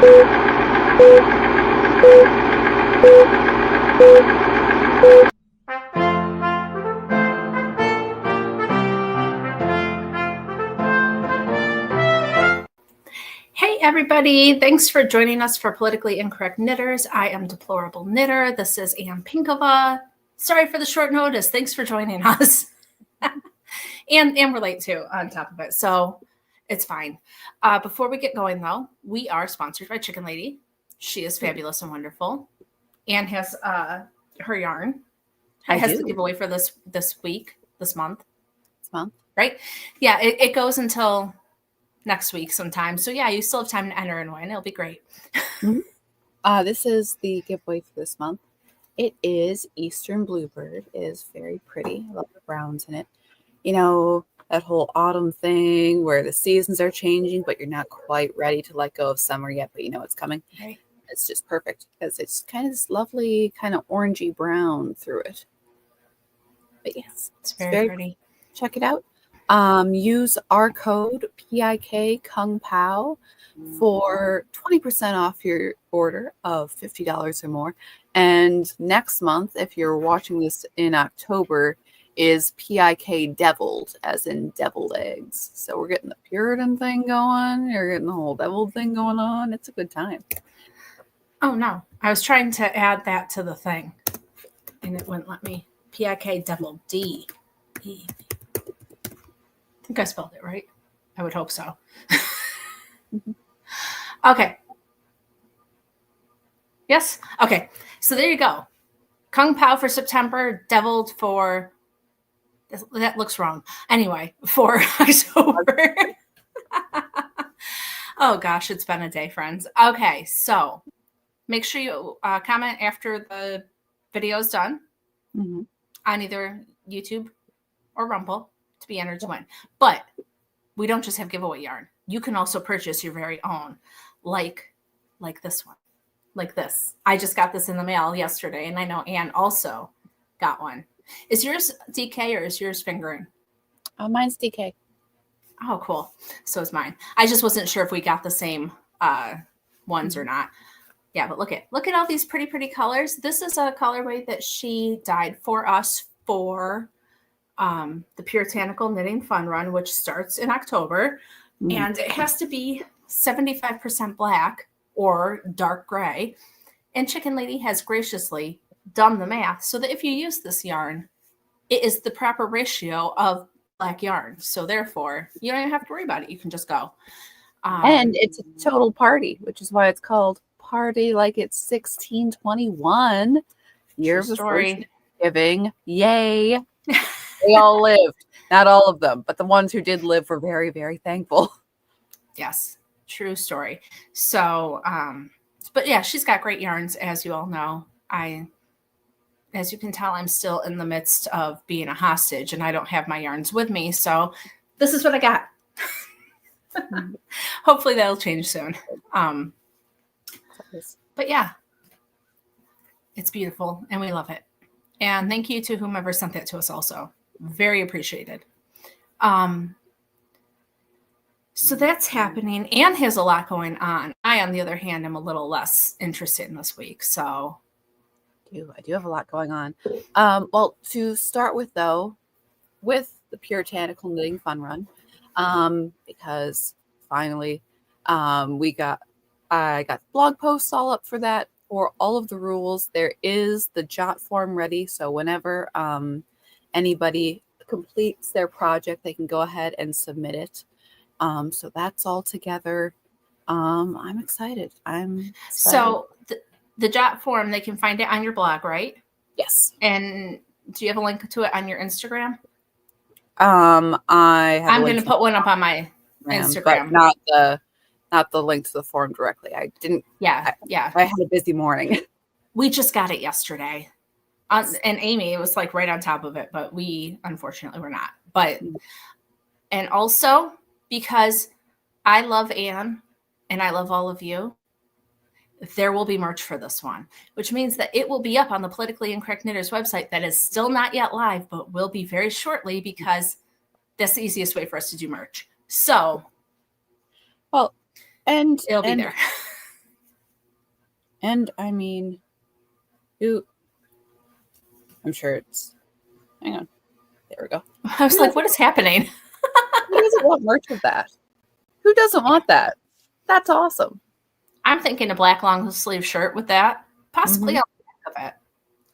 Hey everybody, thanks for joining us for Politically Incorrect Knitters. I am Deplorable Knitter. This is Ann Pinkova. Sorry for the short notice. Thanks for joining us. and we're late too on top of it, so it's fine. Before we get going though, we are sponsored by Chicken Lady. She is fabulous and wonderful. Ann has her yarn. I has do. the giveaway for this month. Right? Yeah, it goes until next week sometime. So yeah, you still have time to enter and win. It'll be great. Mm-hmm. This is the giveaway for this month. It is Eastern Bluebird. It is very pretty. I love the browns in it. You know, that whole autumn thing where the seasons are changing, but you're not quite ready to let go of summer yet, but you know it's coming. Right. It's just perfect because it's kind of this lovely kind of orangey brown through it. But yes, it's very pretty. Check it out. Use our code PIK Kung Pao for 20% off your order of $50 or more. And next month, if you're watching this in October, is PIK Deviled, as in deviled eggs. So we're getting the Puritan thing going. You're getting the whole deviled thing going on. It's a good time. Oh, no. I was trying to add that to the thing, and it wouldn't let me. PIK Deviled D. E. I think I spelled it right. I would hope so. Okay. Yes? Okay. So there you go. Kung Pao for September, Deviled for... That looks wrong. Anyway, for October. Oh, gosh. It's been a day, friends. Okay. So make sure you comment after the video is done on either YouTube or Rumble to be entered to win. But we don't just have giveaway yarn. You can also purchase your very own, like this one, like this. I just got this in the mail yesterday, and I know Ann also got one. Is yours DK or is yours fingering? Mine's DK. Oh, cool. So is mine. I just wasn't sure if we got the same ones or not. Yeah, but look at all these pretty colors. This is a colorway that she dyed for us for the Puritanical Knitting Fun Run, which starts in October. And it has to be 75% black or dark gray. And Chicken Lady has graciously done the math so that if you use this yarn, it is the proper ratio of black yarn. So therefore, you don't even have to worry about it. You can just go. And it's a total party, which is why it's called Party Like It's 1621. Year of the first Thanksgiving. Yay. They all lived. Not all of them, but the ones who did live were very, very thankful. Yes, true story. So, but yeah, she's got great yarns, as you all know. As you can tell, I'm still in the midst of being a hostage, and I don't have my yarns with me. So this is what I got. Hopefully that'll change soon. But yeah, it's beautiful, and we love it. And thank you to whomever sent that to us also. Very appreciated. So that's happening. Ann has a lot going on. I, on the other hand, am a little less interested in this week. So I do have a lot going on. Well, to start with, though, with the Puritanical Knitting Fun Run, because finally I got blog posts all up for that, for all of the rules. There is the jot form ready. So whenever anybody completes their project, they can go ahead and submit it. So that's all together. I'm excited. So the jot form, they can find it on your blog, right? Yes. And do you have a link to it on your Instagram? I'm going to put one up on my Instagram, but not the link to the form directly. I didn't. Yeah. I had a busy morning. We just got it yesterday. And Amy was like right on top of it, but we unfortunately were not. But, and also because I love Ann and I love all of you, there will be merch for this one, which means that it will be up on the Politically Incorrect Knitters website that is still not yet live, but will be very shortly because that's the easiest way for us to do merch. So, well, and it'll be there. And I mean, who? I'm sure it's. Hang on. There we go. I was like, what is happening? Who doesn't want merch of that? Who doesn't want that? That's awesome. I'm thinking a black long sleeve shirt with that, possibly on the back of it.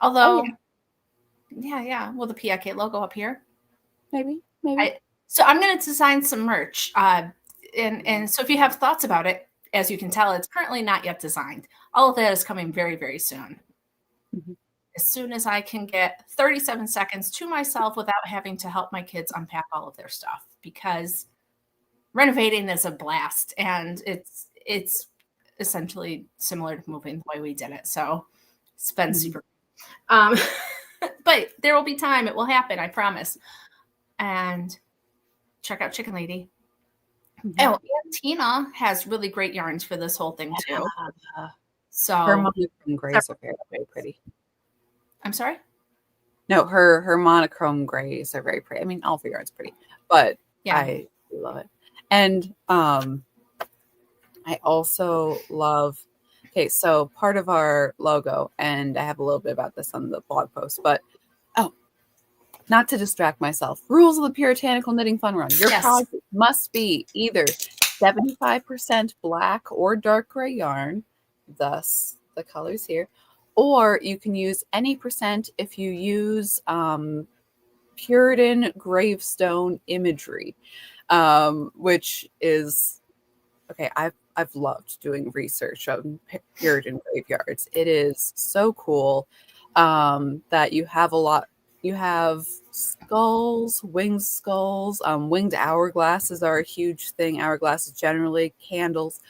Although, yeah, with the PIK logo up here. Maybe. So I'm going to design some merch. And so if you have thoughts about it, as you can tell, it's currently not yet designed. All of that is coming very, very soon. Mm-hmm. As soon as I can get 37 seconds to myself without having to help my kids unpack all of their stuff, because renovating is a blast, and it's essentially similar to moving the way we did it. So it's been super. But there will be time. It will happen. I promise. And check out Chicken Lady. Oh, and Tina has really great yarns for this whole thing too. So her monochrome grays are very, very pretty. I'm sorry? No, her monochrome grays are very pretty. I mean, all of her yarn's pretty, but yeah. I love it. And I also love, okay, so part of our logo, and I have a little bit about this on the blog post, but not to distract myself, rules of the Puritanical Knitting Fun Run. Your project must be either 75% black or dark gray yarn, thus the colors here, or you can use any percent if you use Puritan gravestone imagery, which is, okay, I've loved doing research on Puritan graveyards. It is so cool that you have a lot. You have skulls, winged skulls, winged hourglasses are a huge thing. Hourglasses generally, candles.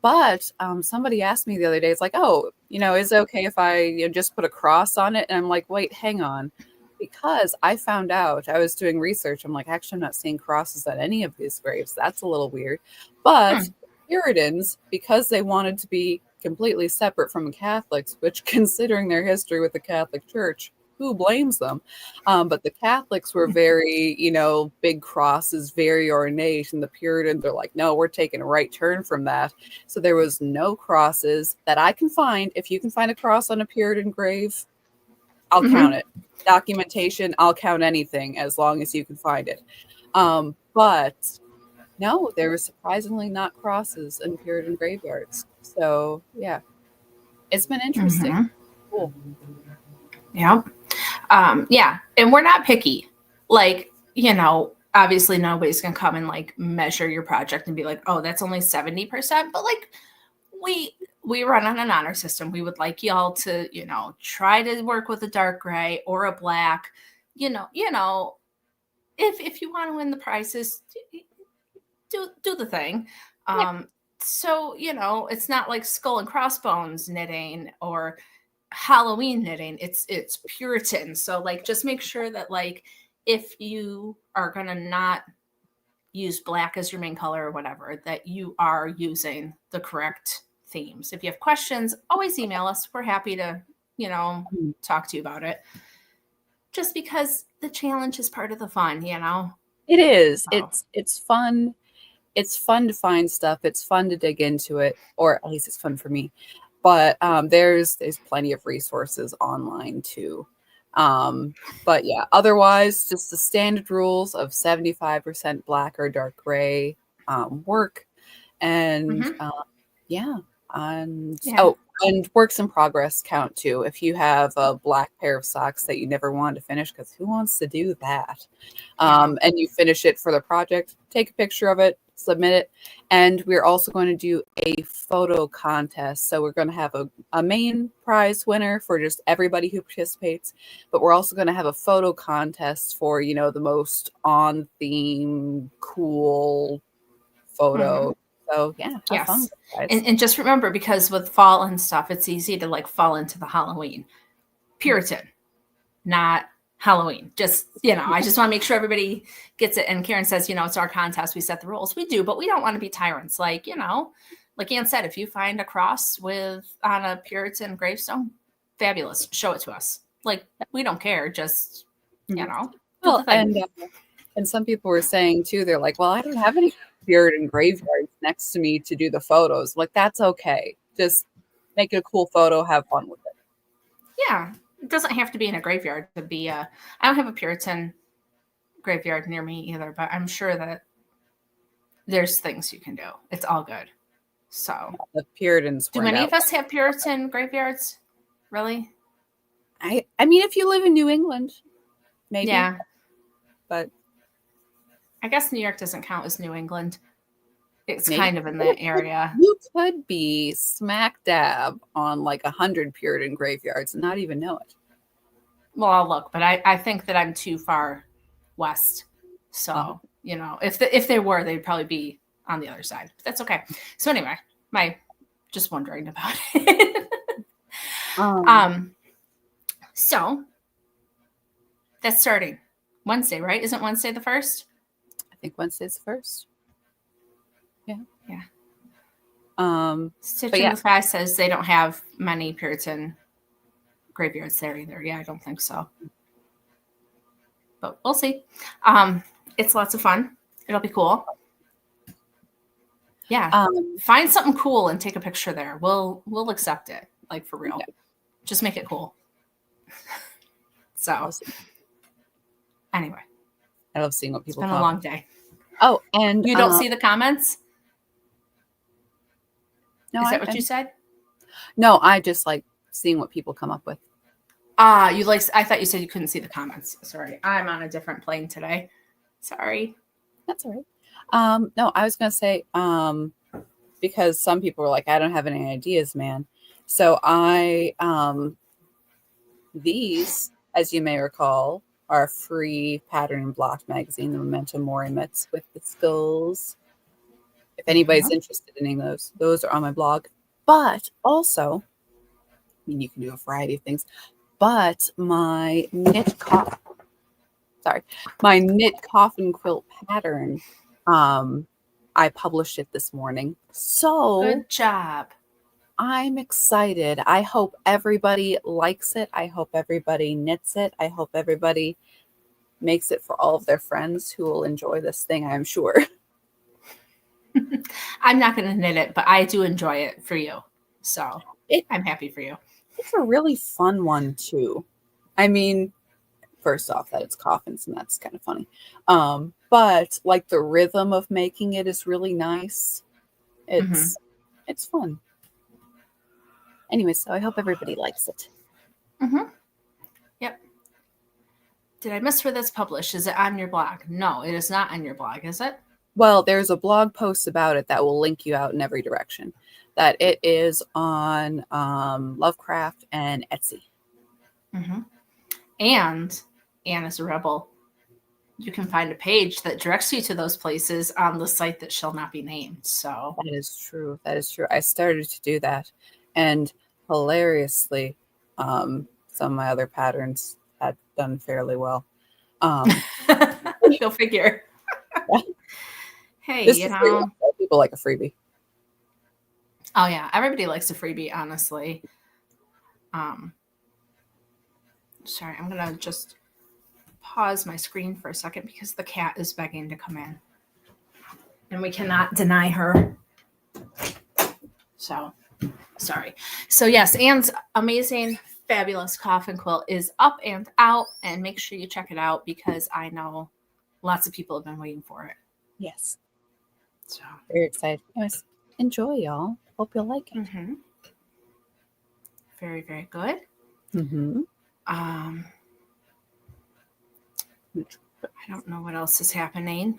But somebody asked me the other day, it's like, oh, is it okay if I just put a cross on it? And I'm like, wait, hang on. Because I found out, I was doing research. I'm like, actually, I'm not seeing crosses on any of these graves. That's a little weird. But Puritans, because they wanted to be completely separate from Catholics, which considering their history with the Catholic Church, who blames them? But the Catholics were very, big crosses, very ornate, and the Puritans are like, no, we're taking a right turn from that. So there was no crosses that I can find. If you can find a cross on a Puritan grave, I'll count it. Documentation, I'll count anything as long as you can find it. But no, there were surprisingly not crosses in Puritan graveyards. So yeah, it's been interesting. Cool. Yeah. Yeah. And we're not picky. Like, obviously nobody's going to come and like measure your project and be like, oh, that's only 70%. But like we run on an honor system. We would like y'all to, try to work with a dark gray or a black, if you want to win the prizes, do the thing. So, it's not like skull and crossbones knitting or Halloween knitting. It's Puritan. So like, just make sure that like, if you are going to not use black as your main color or whatever, that you are using the correct themes. If you have questions, always email us. We're happy to, talk to you about it. Just because the challenge is part of the fun, It is. So. It's fun. It's fun to find stuff. It's fun to dig into it, or at least it's fun for me. But there's plenty of resources online too. But yeah, otherwise, just the standard rules of 75% black or dark gray work, and and works in progress count too. If you have a black pair of socks that you never wanted to finish, because who wants to do that? And you finish it for the project, take a picture of it, submit it. And we're also going to do a photo contest. So we're going to have a main prize winner for just everybody who participates, but we're also going to have a photo contest for, the most on theme, cool photo. So yeah, have fun with it, guys. And just remember, because with fall and stuff, it's easy to like fall into the Halloween. Puritan, not Halloween. Just, I just want to make sure everybody gets it. And Karen says, it's our contest. We set the rules. We do, but we don't want to be tyrants. Like, like Ann said, if you find a cross on a Puritan gravestone, fabulous. Show it to us. Like, we don't care. Just, Well, and some people were saying too, they're like, well, I don't have any Puritan graveyards next to me to do the photos. Like, that's okay. Just make it a cool photo, have fun with it. Yeah, it doesn't have to be in a graveyard to be I don't have a Puritan graveyard near me either, but I'm sure that there's things you can do. It's all good. So, The Puritans do weren't many out. of us have Puritan graveyards? Really? I mean, if you live in New England, maybe. Yeah. But I guess New York doesn't count as New England. It's maybe kind of in that area. you could be smack dab on like 100 Puritan graveyards and not even know it. Well, I'll look, but I think that I'm too far west. So, you know, if they were, they'd probably be on the other side. But that's okay. So anyway, just wondering about it. So that's starting Wednesday, right? Isn't Wednesday the 1st? I think Wednesday's the 1st. Yeah. Stitch in the Sky says they don't have many Puritan graveyards there either. Yeah, I don't think so. But we'll see. It's lots of fun. It'll be cool. Yeah. Find something cool and take a picture there. We'll accept it. Like for real. Yeah. Just make it cool. So awesome. Anyway. I love seeing what people It's been a long day. Oh, and you don't see the comments? No, is that what you said? No, I just like seeing what people come up with. I thought you said you couldn't see the comments. Sorry. I'm on a different plane today. Sorry. That's all right. No, I was gonna say, because some people were like, I don't have any ideas, man. So these, as you may recall, are free pattern and block magazine, the Memento Mori mitts with the skulls. If anybody's interested in any of those are on my blog. But also, I mean, you can do a variety of things. But my knit coffin quilt pattern, I published it this morning. So good job. I'm excited. I hope everybody likes it. I hope everybody knits it. I hope everybody makes it for all of their friends who will enjoy this thing, I'm sure. I'm not going to knit it, but I do enjoy it for you. So I'm happy for you. It's a really fun one too. I mean, first off, that it's coffins, and that's kind of funny. But like the rhythm of making it is really nice. It's fun. Anyway, so I hope everybody likes it. Yep. Did I miss where that's published? Is it on your blog? No, it is not on your blog, is it? Well, there's a blog post about it that will link you out in every direction. That it is on Lovecraft and Etsy. And Anna's a Rebel. You can find a page that directs you to those places on the site that shall not be named. So that is true. That is true. I started to do that, and hilariously, some of my other patterns had done fairly well. Go figure. Hey, this people like a freebie. Oh yeah, everybody likes a freebie, honestly. Sorry, I'm gonna just pause my screen for a second because the cat is begging to come in, and we cannot deny her. So, sorry. So yes, Anne's amazing, fabulous coffin quilt is up and out, and make sure you check it out because I know lots of people have been waiting for it. Yes. So very excited. Anyways, enjoy, y'all. Hope you'll like it. Very, very good. I don't know what else is happening.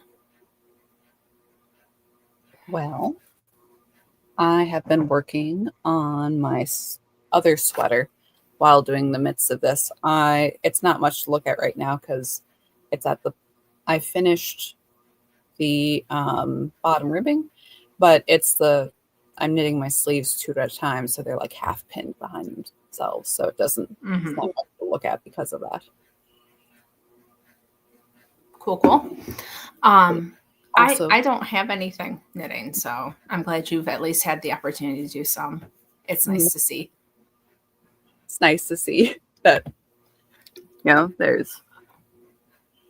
Well, I have been working on my other sweater while doing the midst of this. It's not much to look at right now because it's I finished the bottom ribbing, but I'm knitting my sleeves 2 at a time, so they're like half pinned behind themselves, so it doesn't it's not much to look at because of that. Cool. Also, I don't have anything knitting, so I'm glad you've at least had the opportunity to do some. It's nice to see. It's nice to see that, there's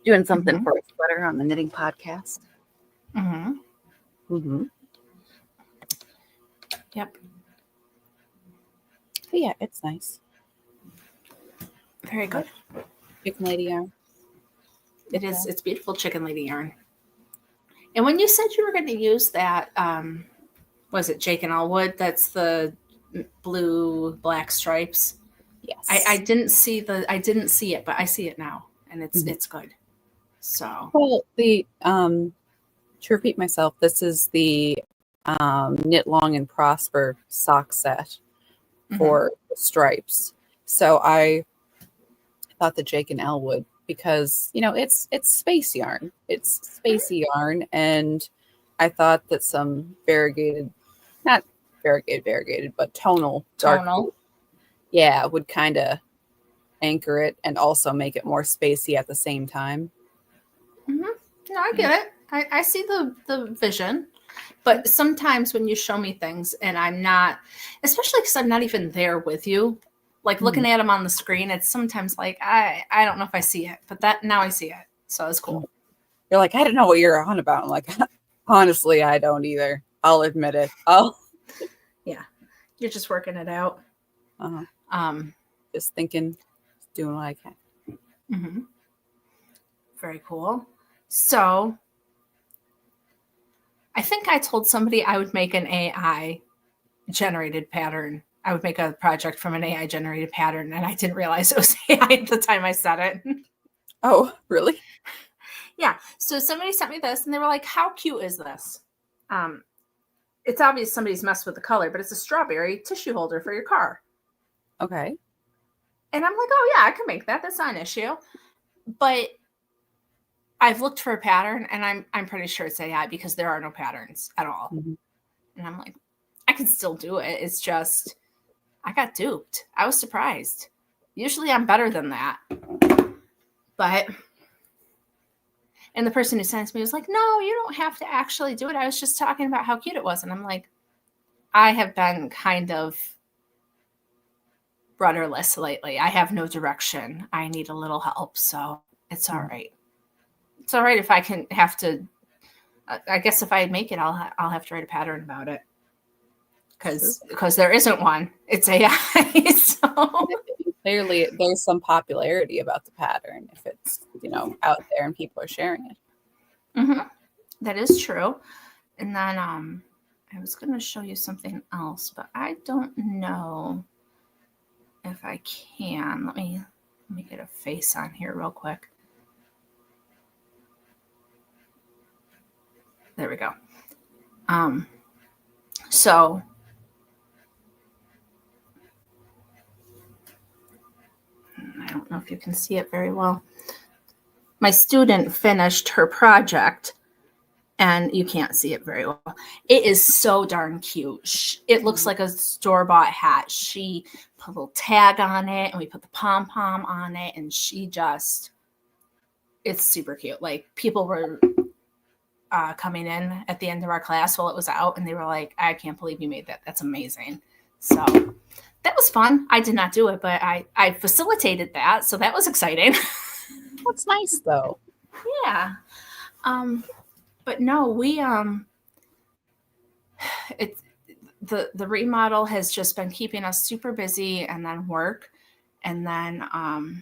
doing something for a sweater on the knitting podcast. Yep. But yeah, it's nice. Very good. Chicken lady yarn. It is. It's beautiful chicken lady yarn. And when you said you were going to use that, was it Jake and Allwood? That's the blue black stripes. Yes. I didn't see it, but I see it now, and it's good. So well, the to repeat myself, this is the Knit Long and Prosper sock set for stripes. So I thought the Jake and Elwood, because it's space yarn, it's spacey yarn, and I thought that some variegated, not variegated, but tonal dark, yeah, would kind of anchor it and also make it more spacey at the same time. No, I get it. I see the vision. But sometimes when you show me things and I'm not, especially because I'm not even there with you, like looking at them on the screen, it's sometimes like, I don't know if I see it, but now I see it. So it's cool. You're like, I don't know what you're on about. I'm like, honestly, I don't either. I'll admit it. Yeah. You're just working it out. Just thinking, doing what I can. Very cool. So I think I told somebody I would make an AI generated pattern. I would make a project from an AI generated pattern, and I didn't realize it was AI at the time I said it. Oh, really? Yeah. So somebody sent me this, and they were like, "How cute is this?" It's obvious somebody's messed with the color, but it's a strawberry tissue holder for your car. Okay. And I'm like, "Oh yeah, I can make that. That's not an issue." But I've looked for a pattern, and I'm pretty sure it's AI because there are no patterns at all. And I'm like, I can still do it. It's just, I got duped. I was surprised. Usually I'm better than that. But, and the person who sent me was like, no, you don't have to actually do it. I was just talking about how cute it was. And I'm like, I have been kind of rudderless lately. I have no direction. I need a little help. So it's all right. It's all right if I have to, I guess if I make it, I'll have to write a pattern about it. Because there isn't one. It's AI. So clearly there's some popularity about the pattern if it's, out there and people are sharing it. That is true. And then I was going to show you something else, but I don't know if I can. Let me get a face on here real quick. There we go. So I don't know if you can see it very well. My student finished her project, and you can't see it very well. It is so darn cute. It looks like a store-bought hat. She put a little tag on it, and we put the pom-pom on it, and it's super cute. Like, people were coming in at the end of our class while it was out, and they were like, I can't believe you made that. That's amazing. So that was fun. I did not do it, but I facilitated that, so that was exciting. That's nice, though. Yeah. But no, we it's the remodel has just been keeping us super busy, and then work. And then I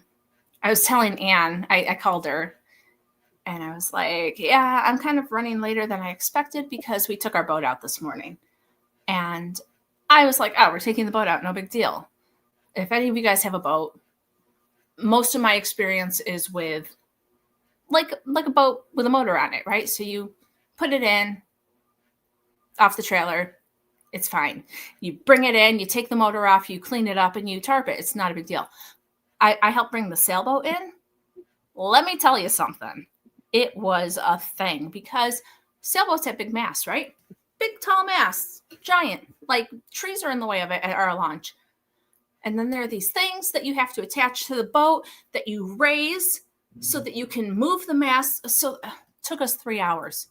was telling Anne, I called her, and I was like, yeah, I'm kind of running later than I expected because we took our boat out this morning. And I was like, oh, we're taking the boat out. No big deal. If any of you guys have a boat, most of my experience is with like a boat with a motor on it, right? So you put it in off the trailer. It's fine. You bring it in, you take the motor off, you clean it up, and you tarp it. It's not a big deal. I helped bring the sailboat in. Let me tell you something. It was a thing because sailboats have big masts, right? Big, tall masts, giant. Like, trees are in the way of it at our launch. And then there are these things that you have to attach to the boat that you raise so that you can move the mast. So it took us 3 hours.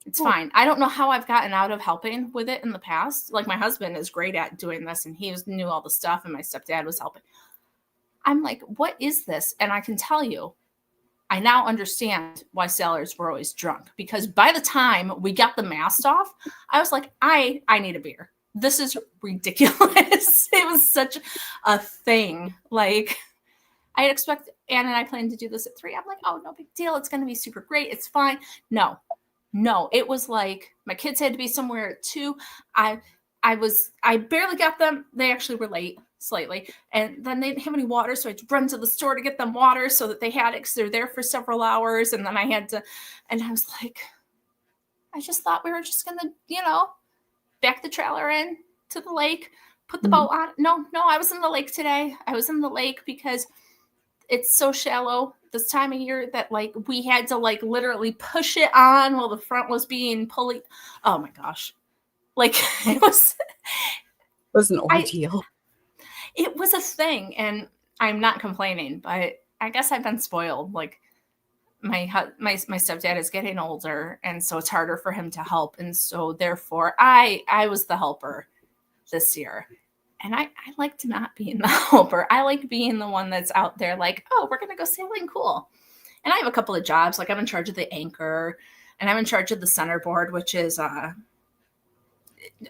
It's fine. I don't know how I've gotten out of helping with it in the past. Like, my husband is great at doing this, and he knew all the stuff, and my stepdad was helping. I'm like, what is this? And I can tell you, I now understand why sailors were always drunk, because by the time we got the mast off, I was like, I need a beer. this is ridiculous. It was such a thing. Like, I expect Anne and I plan to do this at 3. I'm like, oh, no big deal. It's going to be super great. It's fine. No, it was like my kids had to be somewhere at 2. I barely got them. They actually were late slightly. And then they didn't have any water. So I had to run to the store to get them water so that they had it because they're there for several hours. And then I had to, and I was like, I just thought we were just going to, back the trailer in to the lake, put the boat on. No, I was in the lake today. I was in the lake because it's so shallow this time of year that like we had to like literally push it on while the front was being pulled. Oh my gosh. Like it was an ordeal. It was a thing, and I'm not complaining, but I guess I've been spoiled. Like my stepdad is getting older, and so it's harder for him to help, and so therefore I was the helper this year. And I like to not being the helper. I like being the one that's out there like, oh, we're going to go sailing. Cool. And I have a couple of jobs. Like I'm in charge of the anchor, and I'm in charge of the centerboard, which is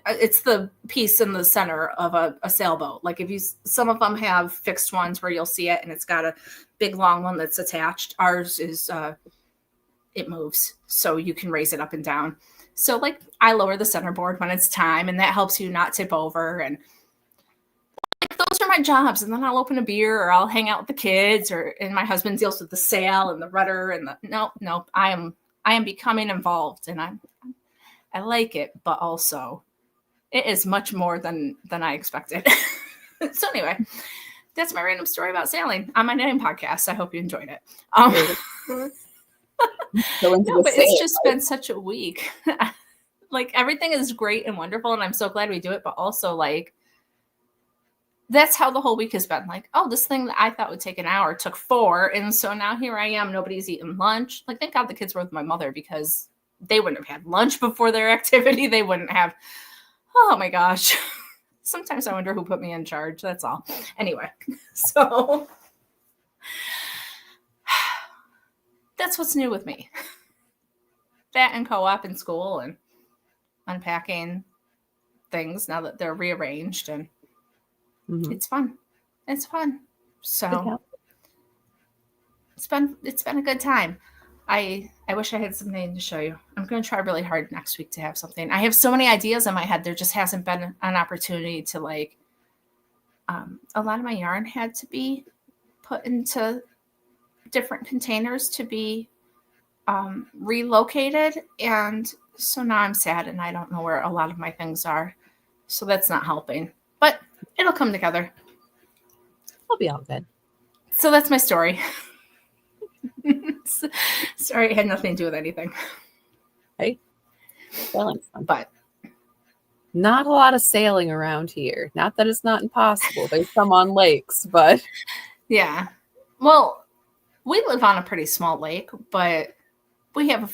it's the piece in the center of a sailboat. Like some of them have fixed ones where you'll see it and it's got a big long one that's attached. Ours is it moves, so you can raise it up and down. So like I lower the centerboard when it's time, and that helps you not tip over. And those are my jobs. And then I'll open a beer, or I'll hang out with the kids, and my husband deals with the sail and the rudder and no, I am becoming involved, and I like it, but also it is much more than I expected. So anyway, that's my random story about sailing on my knitting podcast. I hope you enjoyed it. But it's just been such a week. Like everything is great and wonderful, and I'm so glad we do it, but also like that's how the whole week has been. Like, oh, this thing that I thought would take an hour took 4. And so now here I am. Nobody's eaten lunch. Like, thank God the kids were with my mother, because they wouldn't have had lunch before their activity. They wouldn't have. Oh my gosh. Sometimes I wonder who put me in charge. That's all. Anyway, so that's what's new with me. That and co-op and school and unpacking things now that they're rearranged, and it's fun. It's fun. So it's been a good time. I wish I had something to show you. I'm going to try really hard next week to have something. I have so many ideas in my head. There just hasn't been an opportunity to like, a lot of my yarn had to be put into different containers to be relocated. And so now I'm sad and I don't know where a lot of my things are. So that's not helping, but it'll come together. It'll be all good. So that's my story. Sorry, it had nothing to do with anything. Hey, but not a lot of sailing around here. Not that it's not impossible. There's some on lakes, but yeah. Well, we live on a pretty small lake, but we have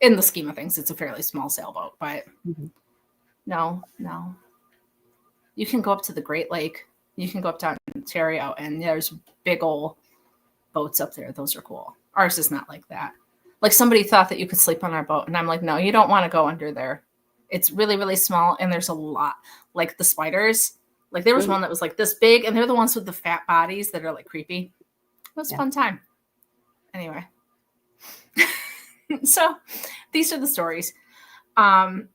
in the scheme of things, it's a fairly small sailboat. But no. You can go up to the Great Lake. You can go up to Ontario, and there's big old boats up there. Those are cool. Ours is not like that. Like somebody thought that you could sleep on our boat, and I'm like, no, you don't want to go under there. It's really, really small, and there's a lot. Like the spiders. Like there was one that was like this big, and they're the ones with the fat bodies that are like creepy. It was a fun time. Anyway. So these are the stories. But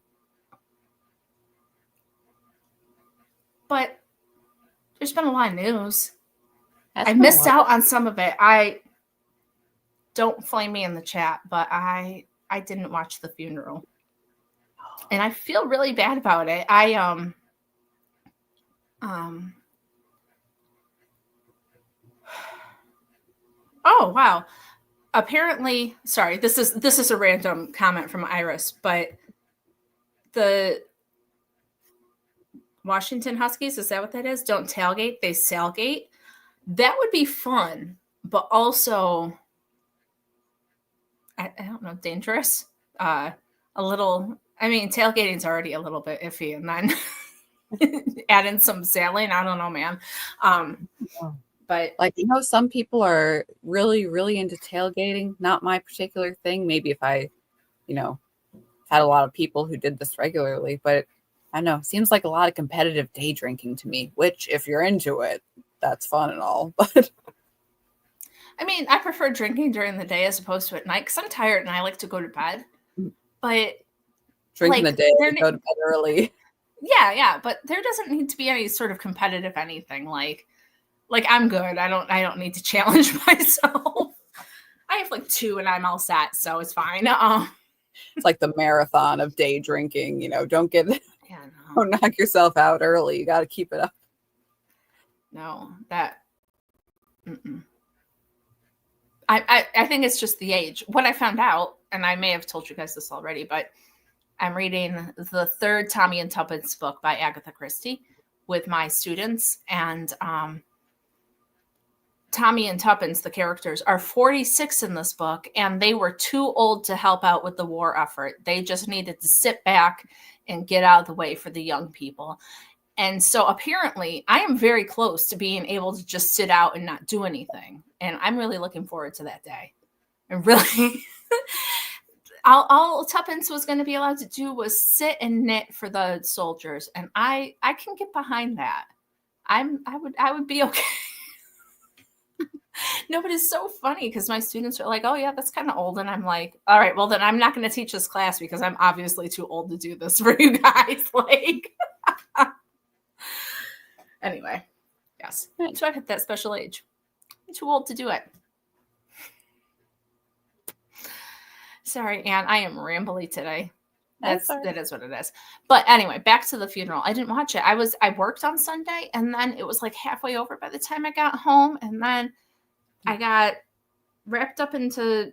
there's been a lot of news. I missed out on some of it. Don't flame me in the chat, but I didn't watch the funeral. And I feel really bad about it. Oh, wow. Apparently, sorry, this is a random comment from Iris, but the Washington Huskies, is that what that is? Don't tailgate, they sailgate. That would be fun, but also, I don't know, dangerous. A little, I mean, tailgating's already a little bit iffy, and then add in some sailing. I don't know, man. But like, some people are really, really into tailgating. Not my particular thing. Maybe if I, had a lot of people who did this regularly, but I know. Seems like a lot of competitive day drinking to me, which if you're into it, that's fun and all. But I mean, I prefer drinking during the day as opposed to at night because I'm tired and I like to go to bed. But drinking the like, day, go to bed early. yeah, but there doesn't need to be any sort of competitive anything. Like I'm good. I don't need to challenge myself. I have like 2 and I'm all set, so it's fine. It's like the marathon of day drinking. Don't Yeah, no. don't knock yourself out early. You got to keep it up. No, that. Mm-mm. I think it's just the age. What I found out, and I may have told you guys this already, but I'm reading the 3rd Tommy and Tuppence book by Agatha Christie with my students, and Tommy and Tuppence, the characters, are 46 in this book, and they were too old to help out with the war effort. They just needed to sit back and get out of the way for the young people. And so apparently I am very close to being able to just sit out and not do anything. And I'm really looking forward to that day. And really, all Tuppence was going to be allowed to do was sit and knit for the soldiers. And I can get behind that. I would be okay. No, but it's so funny because my students are like, oh yeah, that's kind of old. And I'm like, all right, well then I'm not going to teach this class because I'm obviously too old to do this for you guys. Like, anyway, yes. So I've hit that special age. I'm too old to do it. Sorry, Anne, I am rambly today. That is what it is. But anyway, back to the funeral. I didn't watch it. I worked on Sunday and then it was like halfway over by the time I got home. And then I got wrapped up into,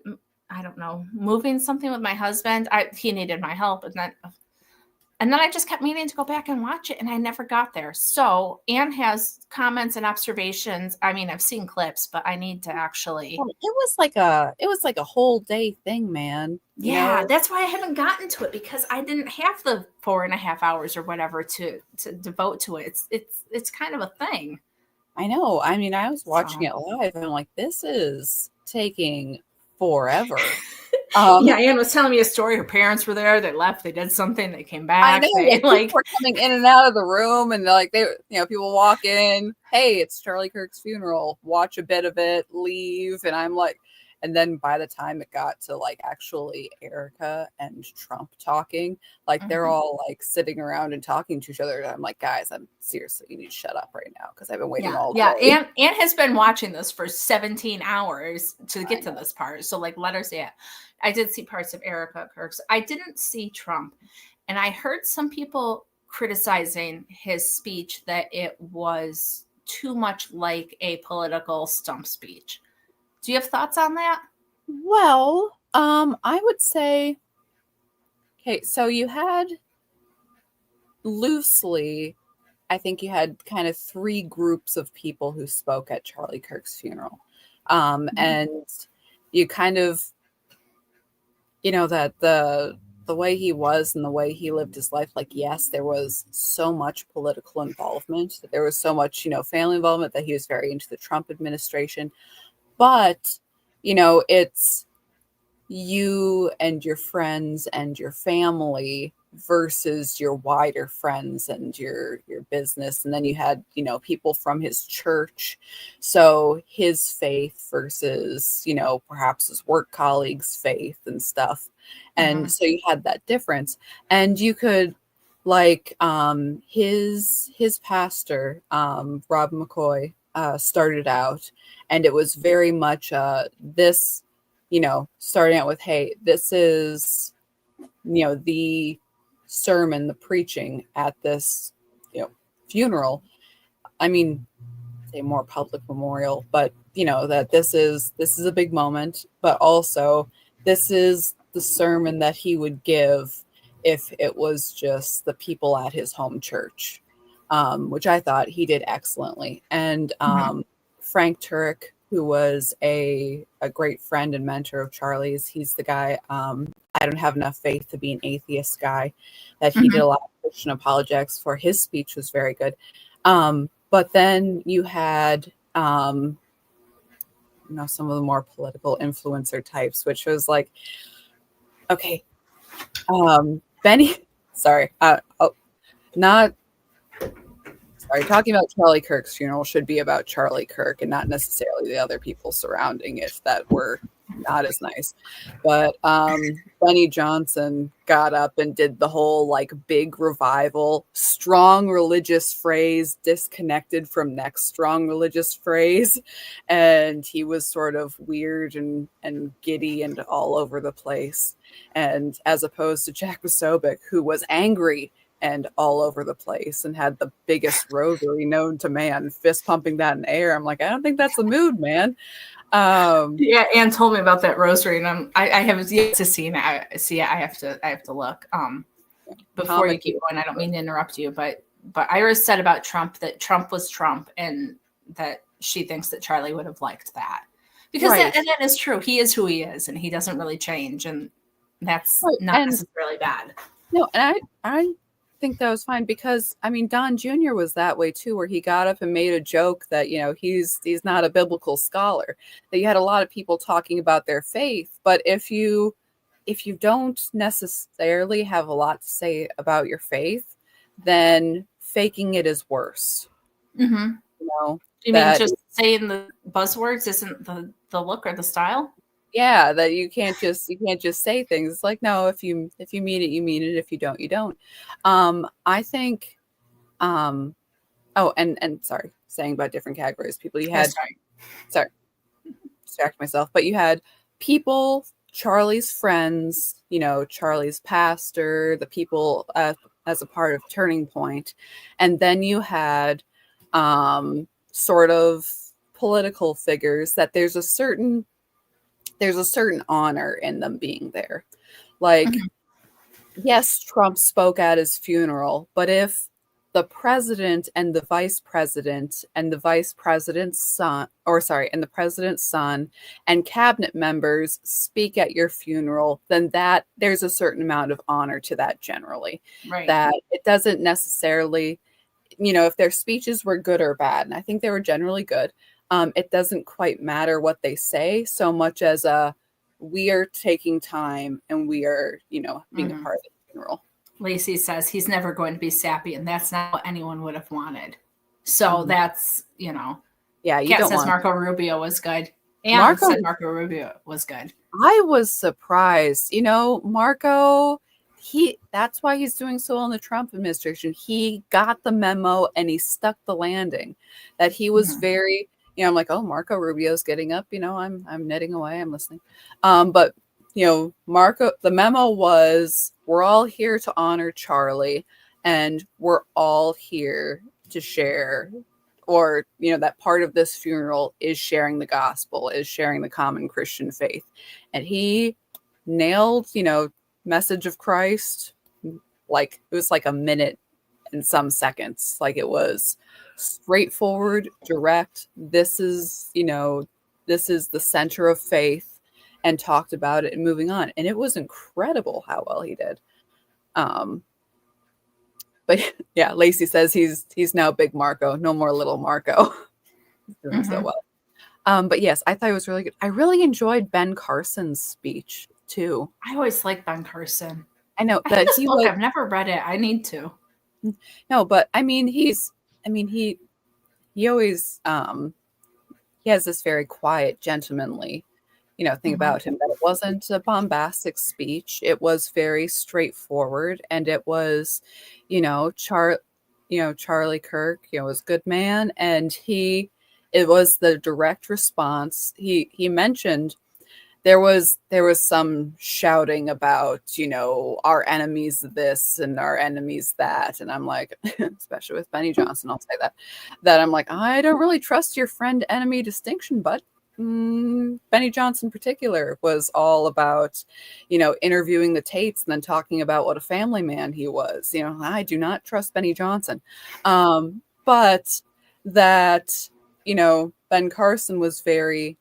I don't know, moving something with my husband. He needed my help. And then I just kept meaning to go back and watch it, and I never got there. So Anne has comments and observations. I mean, I've seen clips, but I need to actually. Well, it was like a whole day thing, man. Yeah, that's why I haven't gotten to it because I didn't have the 4.5 hours or whatever to devote to it. It's kind of a thing. I know. I mean, I was watching it live, and I'm like, this is taking forever. Yeah, Anne was telling me a story. Her parents were there. They left. They did something. They came back. I know. People were coming in and out of the room, and people walk in. Hey, it's Charlie Kirk's funeral. Watch a bit of it, leave, and I'm like, and then by the time it got to like actually Erica and Trump talking, like they're all like sitting around and talking to each other. And I'm like, guys, I'm seriously, you need to shut up right now because I've been waiting all day. Yeah, Anne has been watching this for 17 hours to get to this part. So like, let her see it. I did see parts of Erica Kirk's. I didn't see Trump. And I heard some people criticizing his speech that it was too much like a political stump speech. Do you have thoughts on that? Well, I would say, okay, so you had loosely, I think you had kind of 3 groups of people who spoke at Charlie Kirk's funeral. And you kind of, that the way he was and the way he lived his life, like, yes, there was so much political involvement, that there was so much, family involvement, that he was very into the Trump administration. But, it's you and your friends and your family versus your wider friends and your business. And then you had, people from his church. So his faith versus, perhaps his work colleagues' faith and stuff. And so you had that difference. And you could, like, his pastor, Rob McCoy, started out, and it was very much this, starting out with, hey, this is, the sermon, the preaching at this, funeral. I mean, say more public memorial, but that this is a big moment, but also this is the sermon that he would give if it was just the people at his home church, which I thought he did excellently. And Frank Turek, who was a great friend and mentor of Charlie's, he's the guy, I don't have enough faith to be an atheist guy, that he did a lot of Christian apologetics for. His speech was very good. But then you had, some of the more political influencer types, which was like, okay, Benny, sorry. not sorry, talking about Charlie Kirk's funeral should be about Charlie Kirk and not necessarily the other people surrounding it that were not as nice. But Benny Johnson got up and did the whole like big revival, strong religious phrase disconnected from next strong religious phrase. And he was sort of weird and giddy and all over the place. And as opposed to Jack Posobiec, who was angry and all over the place and had the biggest rosary known to man, fist pumping that in air. I'm like, I don't think that's the mood, man. Yeah, Anne told me about that rosary, and I have yet to see it. I have to look. Before you keep going, I don't mean to interrupt you, but Iris said about Trump that Trump was Trump, and that she thinks that Charlie would have liked that because Right. that is true. He is who he is, and he doesn't really change, and that's not necessarily bad. No, and I think that was fine because I mean Don Jr. was that way too, where he got up and made a joke that he's not a biblical scholar. That you had a lot of people talking about their faith, but if you don't necessarily have a lot to say about your faith, then faking it is worse. Mm-hmm. You mean just saying the buzzwords isn't the look or the style? Yeah, that you can't just say things. It's like, no, if you mean it, you mean it. If you don't, you don't. I think and sorry, saying about different categories, people you had sorry, distract myself, but you had people, Charlie's friends, Charlie's pastor, the people as a part of Turning Point, and then you had sort of political figures that there's a certain honor in them being there. Like, yes, Trump spoke at his funeral, but if the president and the vice president and the vice president's son, and the president's son and cabinet members speak at your funeral, then that there's a certain amount of honor to that generally. Right. That it doesn't necessarily, if their speeches were good or bad, and I think they were generally good, it doesn't quite matter what they say so much as we are taking time and we are, being a part of the funeral. Lacey says he's never going to be sappy, and that's not what anyone would have wanted. So that's, Yeah, you Kat don't says want Marco Rubio was good. And said Marco Rubio was good. I was surprised. Marco, that's why he's doing so well in the Trump administration. He got the memo and he stuck the landing. That he was very, I'm like, oh, Marco Rubio's getting up, I'm knitting away, I'm listening. But Marco, the memo was, we're all here to honor Charlie, and we're all here to share, or, that part of this funeral is sharing the gospel, is sharing the common Christian faith. And he nailed, message of Christ. Like, it was like a minute and some seconds. Like, it was straightforward, direct. This is the center of faith, and talked about it and moving on. And it was incredible how well he did. But yeah, Lacey says he's now big Marco, no more little Marco. He's doing so well. But yes, I thought it was really good. I really enjoyed Ben Carson's speech too. I always like Ben Carson. I know that I've never read it. I need to. No, but I mean, he always he has this very quiet, gentlemanly thing about him, that it wasn't a bombastic speech. It was very straightforward, and it was, Charlie Kirk, was a good man, and it was the direct response. He mentioned there was some shouting about, our enemies this and our enemies that, and I'm like, especially with Benny Johnson, I'll say that I'm like, I don't really trust your friend enemy distinction, but Benny Johnson in particular was all about, interviewing the Tates and then talking about what a family man he was. I do not trust Benny Johnson. But that, Ben Carson was very,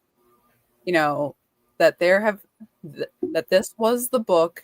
that that this was the book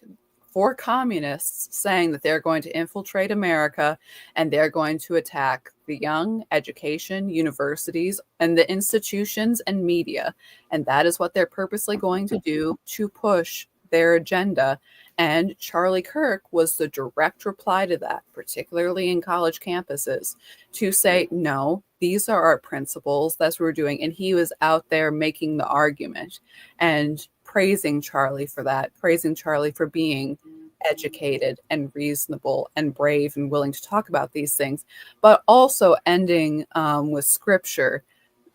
for communists saying that they're going to infiltrate America and they're going to attack the young, education, universities, and the institutions and media. And that is what they're purposely going to do to push their agenda. And Charlie Kirk was the direct reply to that, particularly in college campuses, to say, no, these are our principles. That's what we're doing. And he was out there making the argument and praising Charlie for that, praising Charlie for being educated and reasonable and brave and willing to talk about these things, but also ending with scripture,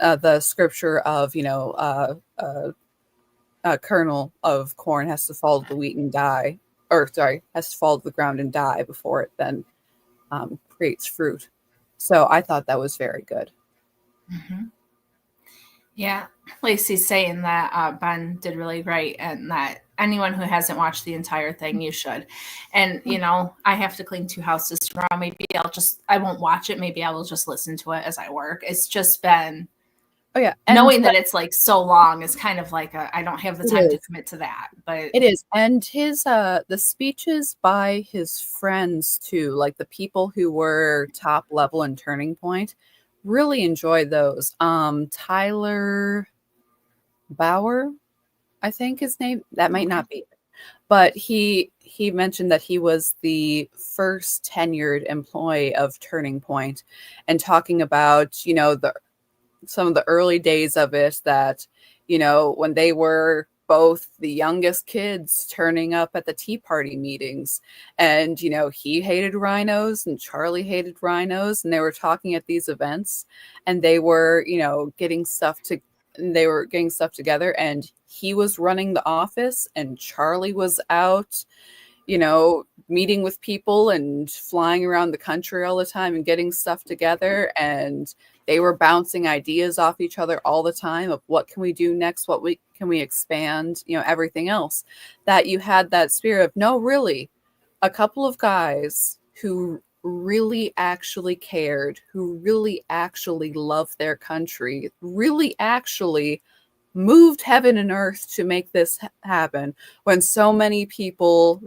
the scripture of, a kernel of corn has to fall to the wheat and die, or sorry, has to fall to the ground and die before it then creates fruit. So I thought that was very good. Mm-hmm. Yeah, Lacey's saying that Ben did really great, and that anyone who hasn't watched the entire thing, you should. And I have to clean 2 houses tomorrow. Maybe I won't watch it. Maybe I will just listen to it as I work. It's just been, oh yeah, and knowing that it's like so long is kind of like I don't have the time to commit to that. But it is, and his the speeches by his friends too, like the people who were top level in Turning Point, really enjoyed those. Tyler Bauer, I think his name, that might not be, but he mentioned that he was the first tenured employee of Turning Point, and talking about some of the early days of it, that when they were both the youngest kids turning up at the Tea Party meetings, and he hated rhinos and Charlie hated rhinos, and they were talking at these events, and they were getting stuff together, and he was running the office and Charlie was out meeting with people and flying around the country all the time and getting stuff together, and they were bouncing ideas off each other all the time of what can we do next, can we expand, everything else. That you had that spirit of, no, really, a couple of guys who really actually cared, who really actually loved their country, really actually moved heaven and earth to make this happen, when so many people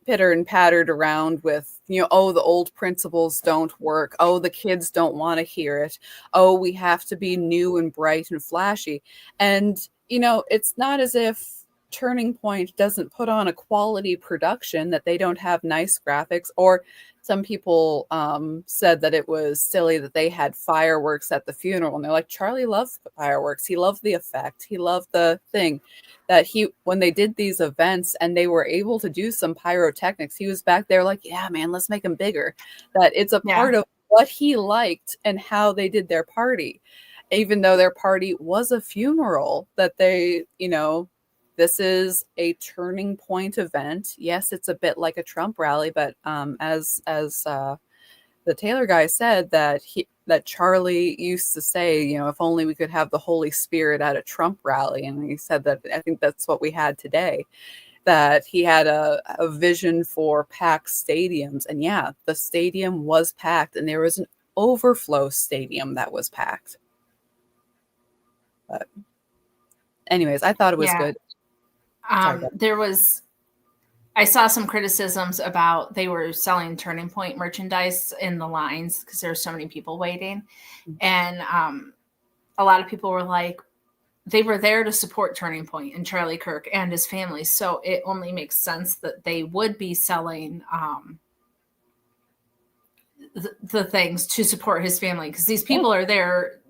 pitter and pattered around with, oh, the old principles don't work. Oh, the kids don't want to hear it. Oh, we have to be new and bright and flashy. And, it's not as if Turning Point doesn't put on a quality production, that they don't have nice graphics, or some people said that it was silly that they had fireworks at the funeral. And they're like, Charlie loved the fireworks. He loved the effect. He loved the thing that when they did these events and they were able to do some pyrotechnics, he was back there like, yeah, man, let's make them bigger. That it's a part of what he liked and how they did their party, even though their party was a funeral, that they, this is a Turning Point event. Yes, it's a bit like a Trump rally, but as the Taylor guy said, that Charlie used to say, if only we could have the Holy Spirit at a Trump rally. And he said that I think that's what we had today, that he had a vision for packed stadiums. And yeah, the stadium was packed, and there was an overflow stadium that was packed. But anyways, I thought it was good. I saw some criticisms about they were selling Turning Point merchandise in the lines because there were so many people waiting. And a lot of people were like, they were there to support Turning Point and Charlie Kirk and his family. So it only makes sense that they would be selling the things to support his family, because these people are there,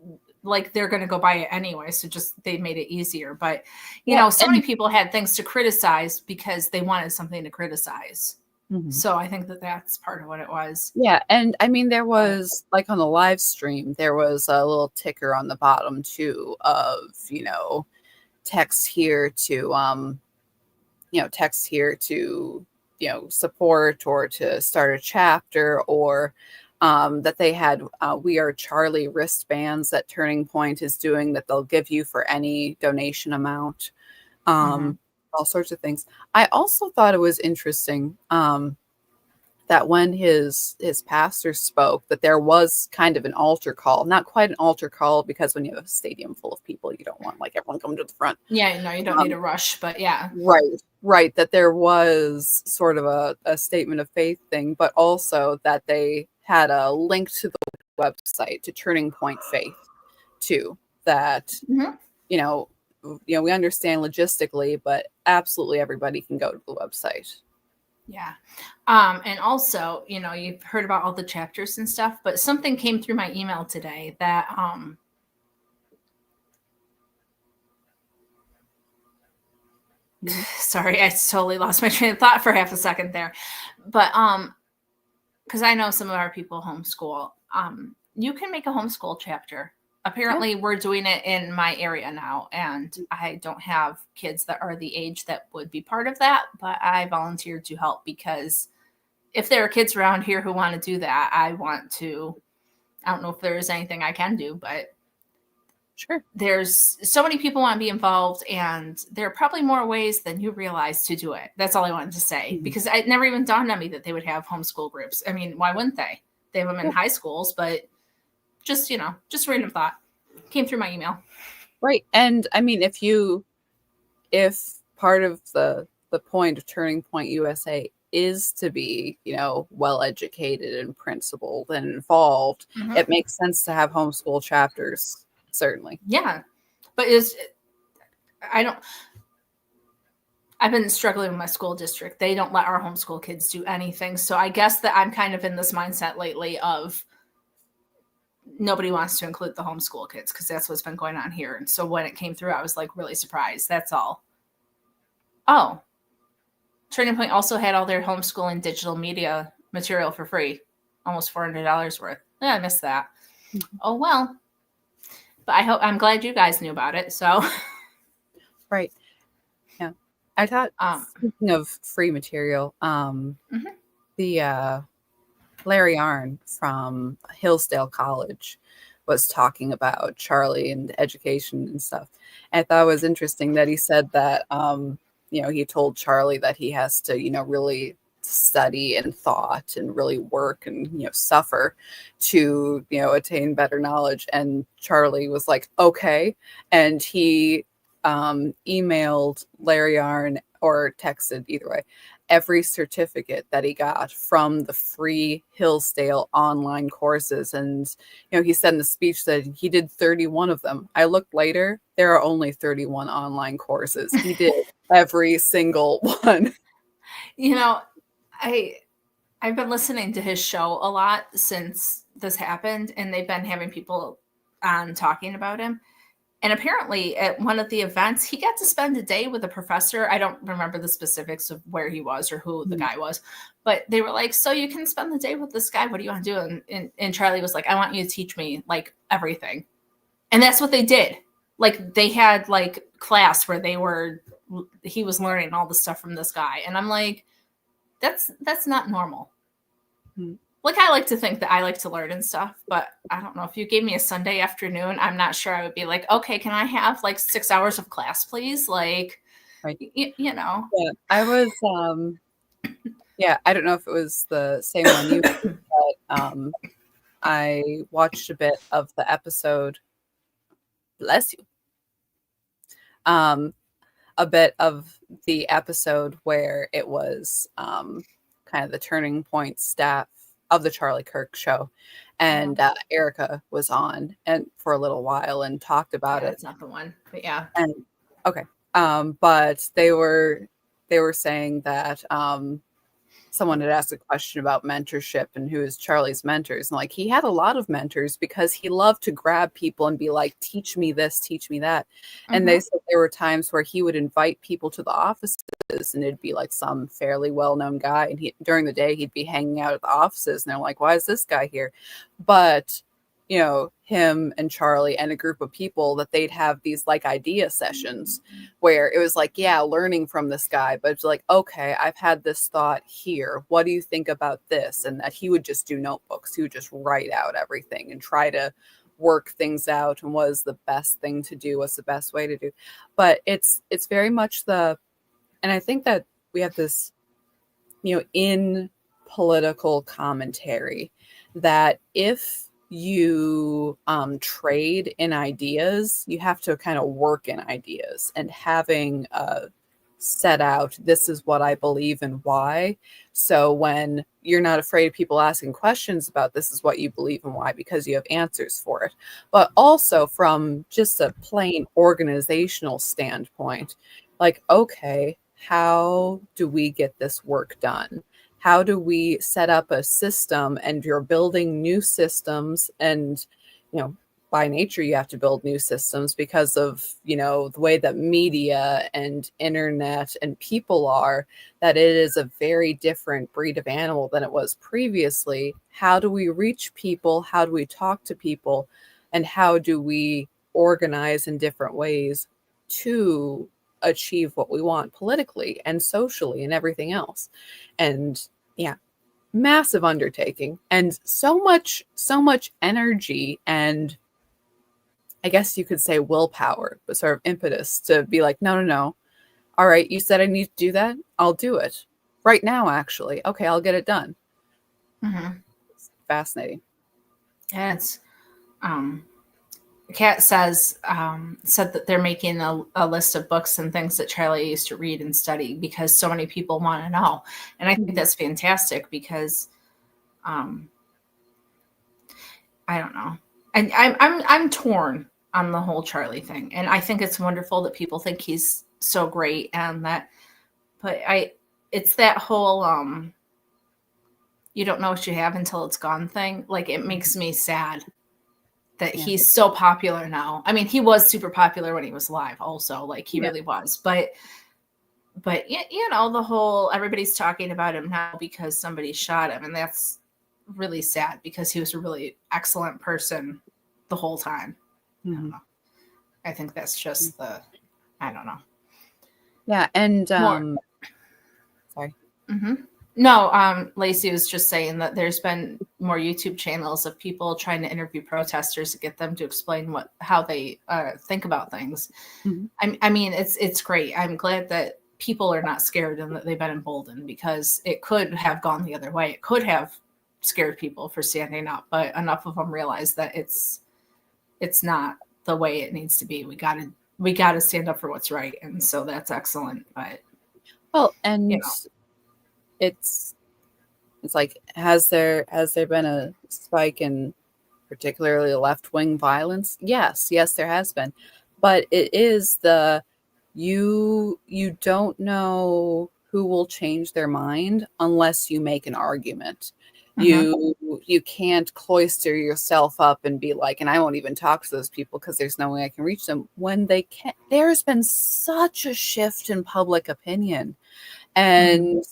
like they're going to go buy it anyway. So just, they made it easier. But, so many people had things to criticize because they wanted something to criticize. Mm-hmm. So I think that that's part of what it was. Yeah. And I mean, there was, like, on the live stream, there was a little ticker on the bottom too of, text here to, support or to start a chapter, or that they had We Are Charlie wristbands that Turning Point is doing, that they'll give you for any donation amount, all sorts of things. I also thought it was interesting that when his pastor spoke, that there was kind of an altar call. Not quite an altar call, because when you have a stadium full of people, you don't want like everyone coming to the front. Yeah, no, you don't need a rush, but yeah. Right. That there was sort of a statement of faith thing, but also that they had a link to the website, to Turning Point Faith too, that, we understand logistically, but absolutely everybody can go to the website. Yeah. And also, you've heard about all the chapters and stuff, but something came through my email today that sorry, I totally lost my train of thought for half a second there. But because I know some of our people homeschool, you can make a homeschool chapter. Apparently, we're doing it in my area now, and I don't have kids that are the age that would be part of that, but I volunteered to help because if there are kids around here who want to do that, I don't know if there's anything I can do, but sure, there's so many people want to be involved, and there are probably more ways than you realize to do it. That's all I wanted to say, because it never even dawned on me that they would have homeschool groups. I mean, why wouldn't they? They have them in high schools, but just random thought came through my email. Right. And I mean, if part of the point of Turning Point USA is to be, well educated and principled and involved, it makes sense to have homeschool chapters, certainly. Yeah. But I've been struggling with my school district. They don't let our homeschool kids do anything. So I guess that I'm kind of in this mindset lately of nobody wants to include the homeschool kids because that's what's been going on here. And so when it came through, I was like really surprised. That's all. Oh, Turning Point also had all their homeschooling digital media material for free, almost $400 worth. Yeah, I missed that. Oh, well. But I'm glad you guys knew about it. So, right. Yeah. I thought, speaking of free material, the Larry Arnn from Hillsdale College was talking about Charlie and education and stuff. And I thought it was interesting that he said that, he told Charlie that he has to, really study and thought and really work and, suffer to, attain better knowledge. And Charlie was like, okay. And he emailed Larry Arnn or texted, either way, every certificate that he got from the free Hillsdale online courses. And, he said in the speech that he did 31 of them. I looked later, there are only 31 online courses. He did every single one. I've been listening to his show a lot since this happened, and they've been having people on talking about him. And apparently at one of the events, he got to spend a day with a professor. I don't remember the specifics of where he was or who the guy was, but they were like, so you can spend the day with this guy. What do you want to do? And Charlie was like, I want you to teach me like everything. And that's what they did. Like they had like class where he was learning all the stuff from this guy. And I'm like, that's not normal. Like, I like to think that I like to learn and stuff, but I don't know. If you gave me a Sunday afternoon, I'm not sure I would be like, okay, can I have like 6 hours of class, please? Like, right. Yeah, I was, I don't know if it was the same one you, but I watched a bit of the episode. Bless you. A bit of the episode where it was kind of the Turning Point staff of the Charlie Kirk show, and Erica was on and for a little while and talked about it. It's not the one, but yeah. And okay, but they were saying that someone had asked a question about mentorship and who is Charlie's mentors, and like he had a lot of mentors because he loved to grab people and be like, teach me this, teach me that. And they said there were times where he would invite people to the offices and it'd be like some fairly well-known guy, and during the day he'd be hanging out at the offices and they're like, why is this guy here? But him and Charlie and a group of people, that they'd have these like idea sessions where it was like, yeah, learning from this guy, but it's like, okay, I've had this thought here. What do you think about this? And that he would just do notebooks. He would just write out everything and try to work things out and what is the best thing to do, what's the best way to do. But it's very much and I think that we have this, in political commentary, that if you trade in ideas, you have to kind of work in ideas, and having a set out, this is what I believe and why. So when you're not afraid of people asking questions about this is what you believe and why, because you have answers for it. But also from just a plain organizational standpoint, like, okay, how do we get this work done? How do we set up a system? And you're building new systems, and by nature you have to build new systems because of the way that media and internet and people are, that it is a very different breed of animal than it was previously. How do we reach people? How do we talk to people? And how do we organize in different ways to achieve what we want politically and socially and everything else? And yeah, massive undertaking, and so much energy, and I guess you could say willpower, but sort of impetus to be like, no, no, no. All right, you said I need to do that. I'll do it right now, actually. Okay, I'll get it done. Mm-hmm. It's fascinating. Yeah, it's Kat said that they're making a list of books and things that Charlie used to read and study because so many people want to know. And I think that's fantastic because I don't know. And I'm torn on the whole Charlie thing. And I think it's wonderful that people think he's so great, and that, but it's that whole you don't know what you have until it's gone thing. Like, it makes me sad that he's so popular now. I mean, he was super popular when he was alive also, like he really was. But the whole, everybody's talking about him now because somebody shot him, and that's really sad because he was a really excellent person the whole time. I don't know. I think that's just I don't know. Yeah, and sorry. Mm-hmm. No, Lacey was just saying that there's been more YouTube channels of people trying to interview protesters to get them to explain how they think about things. Mm-hmm. I mean, it's great. I'm glad that people are not scared and that they've been emboldened, because it could have gone the other way. It could have scared people for standing up, but enough of them realize that it's not the way it needs to be. We got to stand up for what's right, and so that's excellent. But it's like, has there been a spike in particularly left-wing violence? Yes, there has been, but it is you don't know who will change their mind unless you make an argument. Mm-hmm. You can't cloister yourself up and be like, and I won't even talk to those people because there's no way I can reach them, when they can't. There's been such a shift in public opinion, and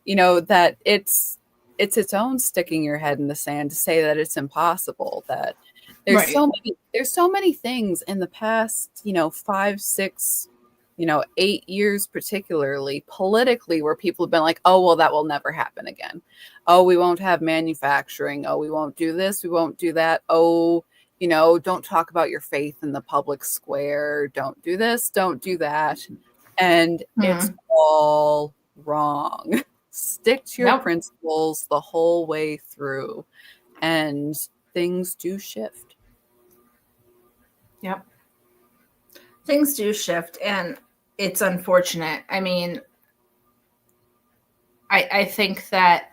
that it's its own sticking your head in the sand to say that it's impossible. That there's so many things in the past 5, 6, 8 years, particularly politically, where people have been like, oh, well, that will never happen again. Oh, we won't have manufacturing. Oh, we won't do this. We won't do that. Oh, don't talk about your faith in the public square. Don't do this. Don't do that. And it's all wrong. Stick to your principles the whole way through, and things do shift. Yep. Things do shift, and it's unfortunate. I mean, I think that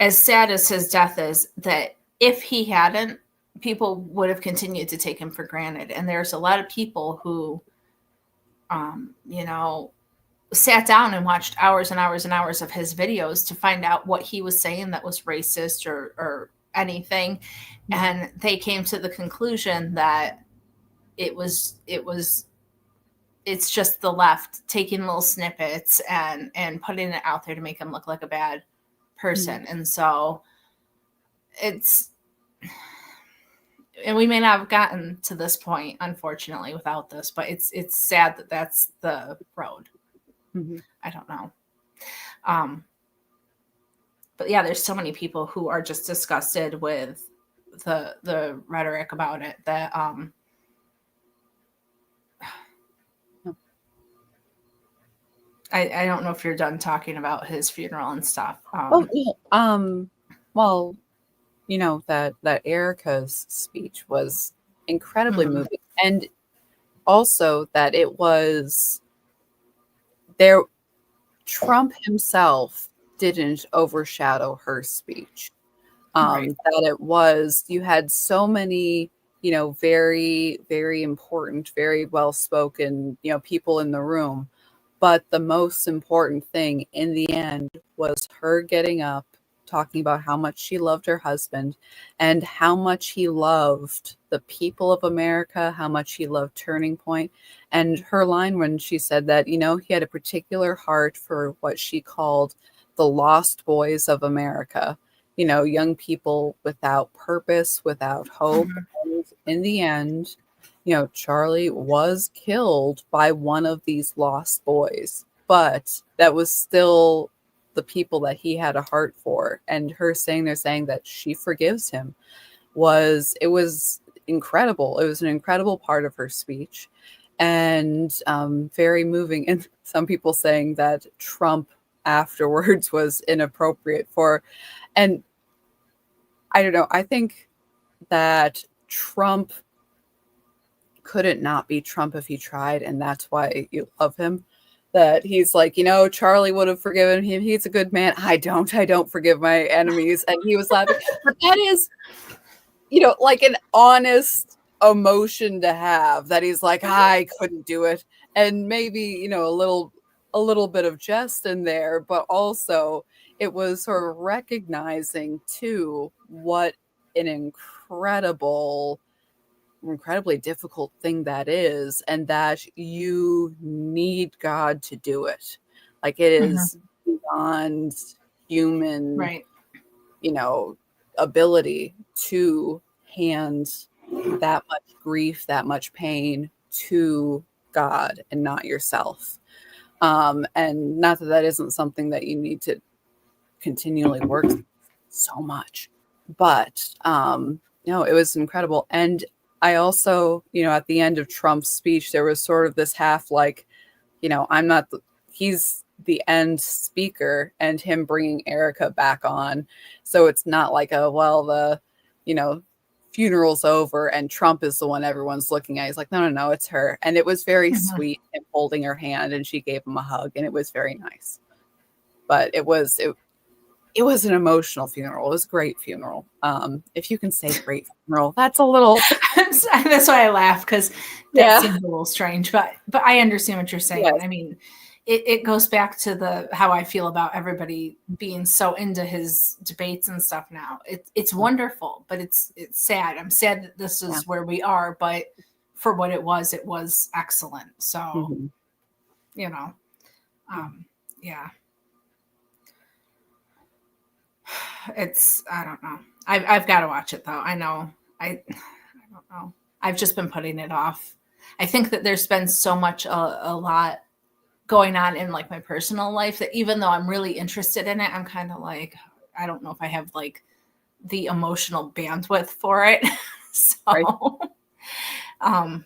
as sad as his death is, that if he hadn't, people would have continued to take him for granted. And there's a lot of people who, sat down and watched hours and hours and hours of his videos to find out what he was saying that was racist or anything. And they came to the conclusion that it's just the left taking little snippets and putting it out there to make him look like a bad person. And so and we may not have gotten to this point, unfortunately, without this, but it's sad that that's the road. I don't know. But yeah, there's so many people who are just disgusted with the rhetoric about it that I don't know if you're done talking about his funeral and stuff. Well, that Erica's speech was incredibly moving, and also that it was there Trump himself didn't overshadow her speech. Right. That it was, you had so many, very, very important, very well spoken, people in the room. But the most important thing in the end was her getting up, talking about how much she loved her husband and how much he loved the people of America, how much he loved Turning Point. And her line when she said that, he had a particular heart for what she called the lost boys of America, young people without purpose, without hope. Mm-hmm. And in the end, Charlie was killed by one of these lost boys, but that was still the people that he had a heart for. And her saying, they're saying that she forgives him, it was incredible. It was an incredible part of her speech, and very moving. And some people saying that Trump afterwards was inappropriate for, and I don't know. I think that Trump couldn't not be Trump if he tried, and that's why you love him. That he's like, Charlie would have forgiven him. He's a good man. I don't forgive my enemies. And he was laughing. But that is, like an honest emotion to have, that he's like, I couldn't do it. And maybe, a little bit of jest in there, but also it was sort of recognizing too what an incredibly difficult thing that is, and that you need God to do it. Like, it is beyond human, Right. ability to hand that much grief, that much pain to God and not yourself. And not that isn't something that you need to continually work so much, but it was incredible. And I also, at the end of Trump's speech, there was sort of this half like, he's the end speaker, and him bringing Erica back on. So it's not like the funeral's over and Trump is the one everyone's looking at. He's like, no, it's her. And it was very sweet, him holding her hand, and she gave him a hug, and it was very nice. But it was an emotional funeral. It was a great funeral. If you can say great funeral, that's a little. That's why I laugh, because that seems a little strange. But I understand what you're saying. Yes. I mean, it goes back to how I feel about everybody being so into his debates and stuff now. It's wonderful, but it's sad. I'm sad that this is where we are. But for what it was excellent. So, yeah. I don't know. I've got to watch it though. I know. I don't know. I've just been putting it off. I think that there's been so much, a lot going on in like my personal life, that even though I'm really interested in it, I'm kind of like, I don't know if I have like the emotional bandwidth for it. So, right.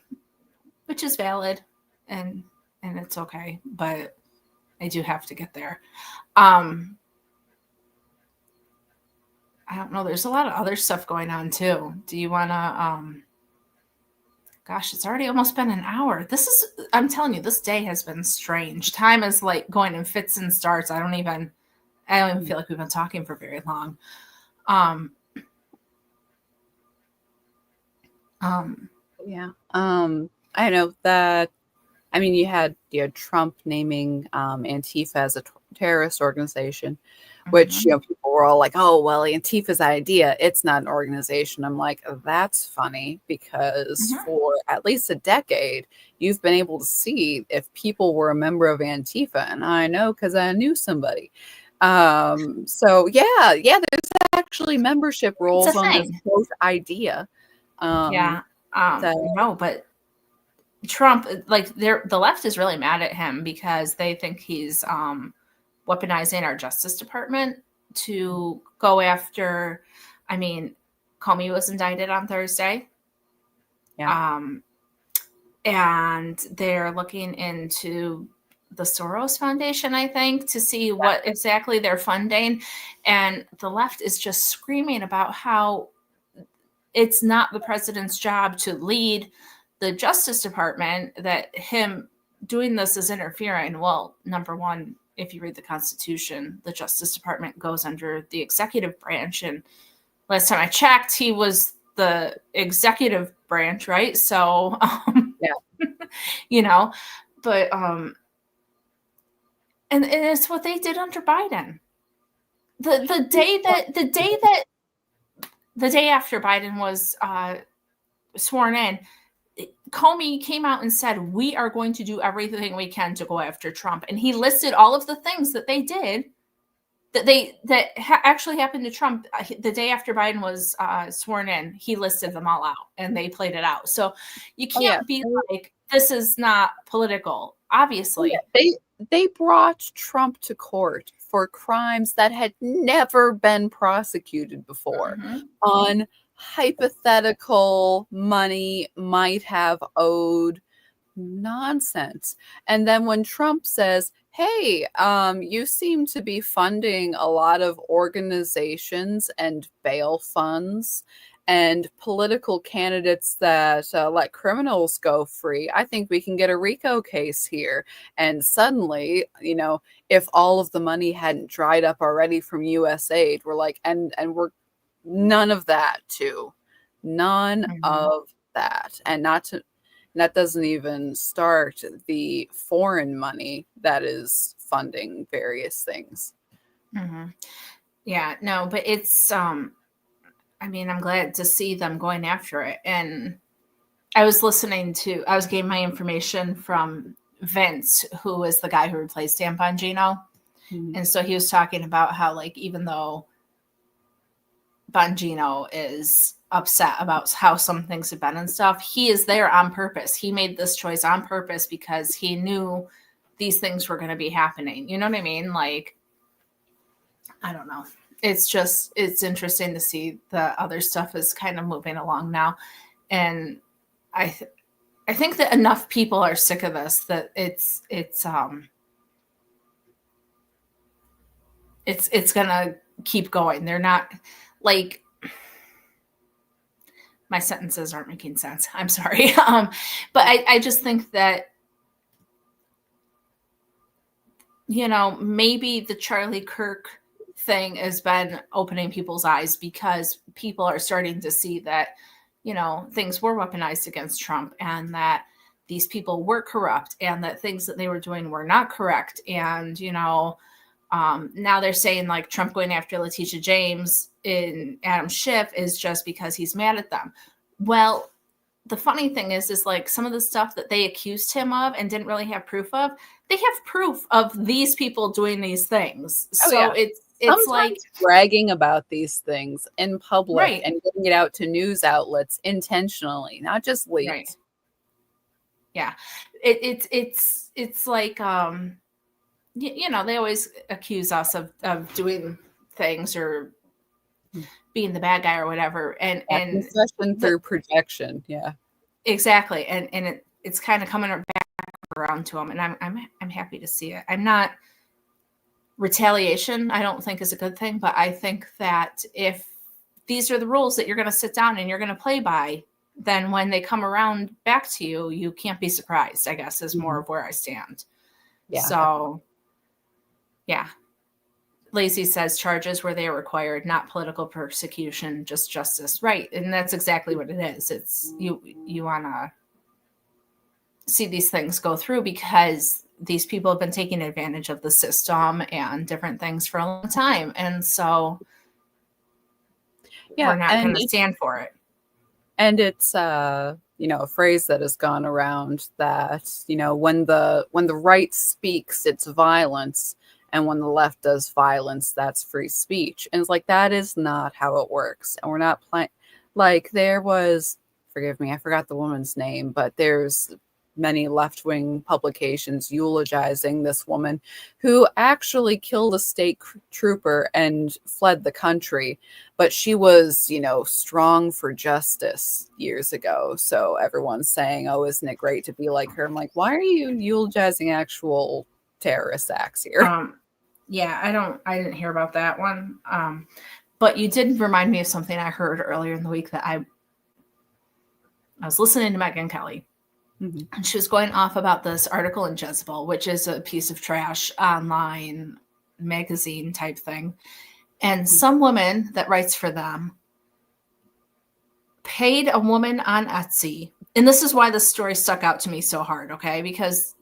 Which is valid, and it's okay, but I do have to get there. I don't know. There's a lot of other stuff going on too. Do you want to, gosh, it's already almost been an hour. I'm telling you, this day has been strange. Time is like going in fits and starts. I don't even feel like we've been talking for very long. I know that, I mean, you had Trump naming Antifa as a terrorist organization, which, people were all like, oh, well, Antifa's idea, it's not an organization. I'm like, that's funny, because for at least a decade, you've been able to see if people were a member of Antifa. And I know, because I knew somebody. So there's actually membership roles on this quote idea. No, but Trump, like, the left is really mad at him because they think he's weaponizing our Justice Department to go after. I mean, Comey was indicted on Thursday. And they're looking into the Soros Foundation, I think, to see what exactly they're funding. And the left is just screaming about how it's not the president's job to lead the Justice Department, that him doing this is interfering. Well, number one, if you read the Constitution, the Justice Department goes under the executive branch. And last time I checked, he was the executive branch, right? So, Yeah. you know, but, and it's what they did under Biden. The day after Biden was sworn in, Comey came out and said, we are going to do everything we can to go after Trump. And he listed all of the things that they did that actually happened to Trump the day after Biden was sworn in. He listed them all out and they played it out. So you can't be like, this is not political, obviously. They brought Trump to court for crimes that had never been prosecuted before on hypothetical money might have owed nonsense. And then when Trump says, hey, you seem to be funding a lot of organizations and bail funds and political candidates that let criminals go free, I think we can get a RICO case here. And suddenly, if all of the money hadn't dried up already from USAID, we're like, and we're none of that too. None of that. And that doesn't even start the foreign money that is funding various things. Yeah, no, but it's, I'm glad to see them going after it. And I was getting my information from Vince, who is the guy who replaced Dan Bongino. And so he was talking about how, like, even though Bongino is upset about how some things have been and stuff, he is there on purpose. He made this choice on purpose because he knew these things were going to be happening. You know what I mean? Like, I don't know. It's interesting to see the other stuff is kind of moving along now. And I think that enough people are sick of this, that it's going to keep going. They're not, like, my sentences aren't making sense. I'm sorry. But I just think that, maybe the Charlie Kirk thing has been opening people's eyes, because people are starting to see that, things were weaponized against Trump, and that these people were corrupt, and that things that they were doing were not correct. And, now they're saying, like, Trump going after Letitia James in Adam Schiff is just because he's mad at them. Well, the funny thing is like, some of the stuff that they accused him of and didn't really have proof of, they have proof of these people doing these things. It's sometimes like bragging about these things in public, right, and getting it out to news outlets intentionally, not just leaked. Right. Yeah, it's like, they always accuse us of doing things or being the bad guy or whatever, and concession through projection. Yeah, exactly. And it's kind of coming back around to them, and I'm happy to see it. I'm not, retaliation, I don't think, is a good thing, but I think that if these are the rules that you're going to sit down and you're going to play by, then when they come around back to you, you can't be surprised, I guess, is more of where I stand. Yeah. So, yeah. Lacey says charges where they are required, not political persecution, just justice. Right. And that's exactly what it is. It's you want to see these things go through, because these people have been taking advantage of the system and different things for a long time. And so we're not going to stand for it. And it's a phrase that has gone around that, when the right speaks, it's violence. And when the left does violence, that's free speech. And it's like, that is not how it works. And we're not playing, like, there was, forgive me, I forgot the woman's name, but there's many left-wing publications eulogizing this woman who actually killed a state trooper and fled the country. But she was, strong for justice years ago. So everyone's saying, oh, isn't it great to be like her? I'm like, why are you eulogizing actual terrorist acts here? Yeah, I didn't hear about that one. But you did remind me of something I heard earlier in the week, that I was listening to Megyn Kelly, Mm-hmm. And she was going off about this article in Jezebel, which is a piece of trash online magazine type thing. And some woman that writes for them paid a woman on Etsy. And this is why this story stuck out to me so hard, okay? Because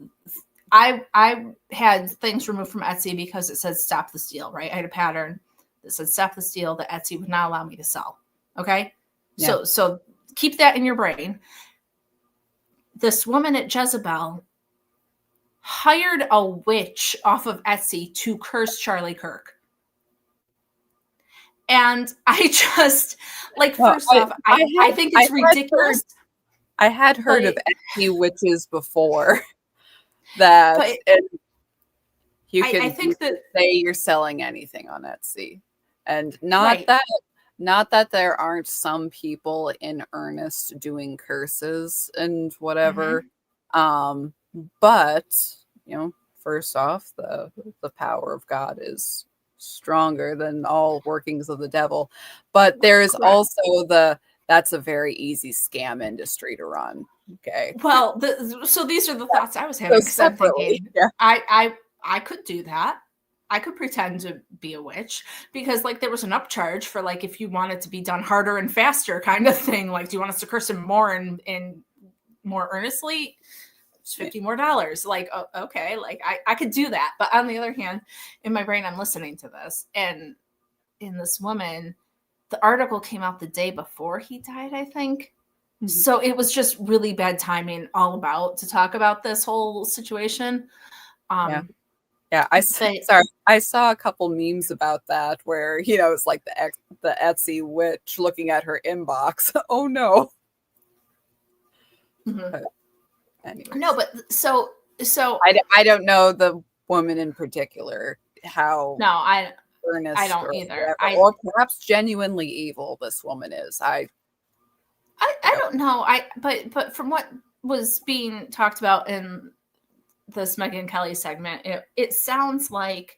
I had things removed from Etsy because it said stop the steal, right? I had a pattern that said stop the steal that Etsy would not allow me to sell. Okay? Yeah. So keep that in your brain. This woman at Jezebel hired a witch off of Etsy to curse Charlie Kirk. And I just, like, first off, I think it's ridiculous. I had heard of Etsy witches before. That you can say you're selling anything on Etsy. And not that there aren't some people in earnest doing curses and whatever. But, you know, first off, the power of God is stronger than all workings of the devil. But there's also that's a very easy scam industry to run. Okay. Well, so these are the thoughts I was having. So I'm thinking, I could do that. I could pretend to be a witch because, like, there was an upcharge for, like, if you want it to be done harder and faster kind of thing. Like, do you want us to curse him more and more earnestly? It's $50 more. Like, okay, like I could do that. But on the other hand, in my brain, I'm listening to this, and in this woman, the article came out the day before he died, I think. Mm-hmm. So it was just really bad timing all about to talk about this whole situation. Yeah, I saw a couple memes about that where, you know, it's like the Etsy witch looking at her inbox. Oh no. Mm-hmm. But anyways. No, but so I don't know the woman in particular how earnest I don't either. Or perhaps genuinely evil this woman is. I don't know. But from what was being talked about in this Megyn Kelly segment, it sounds like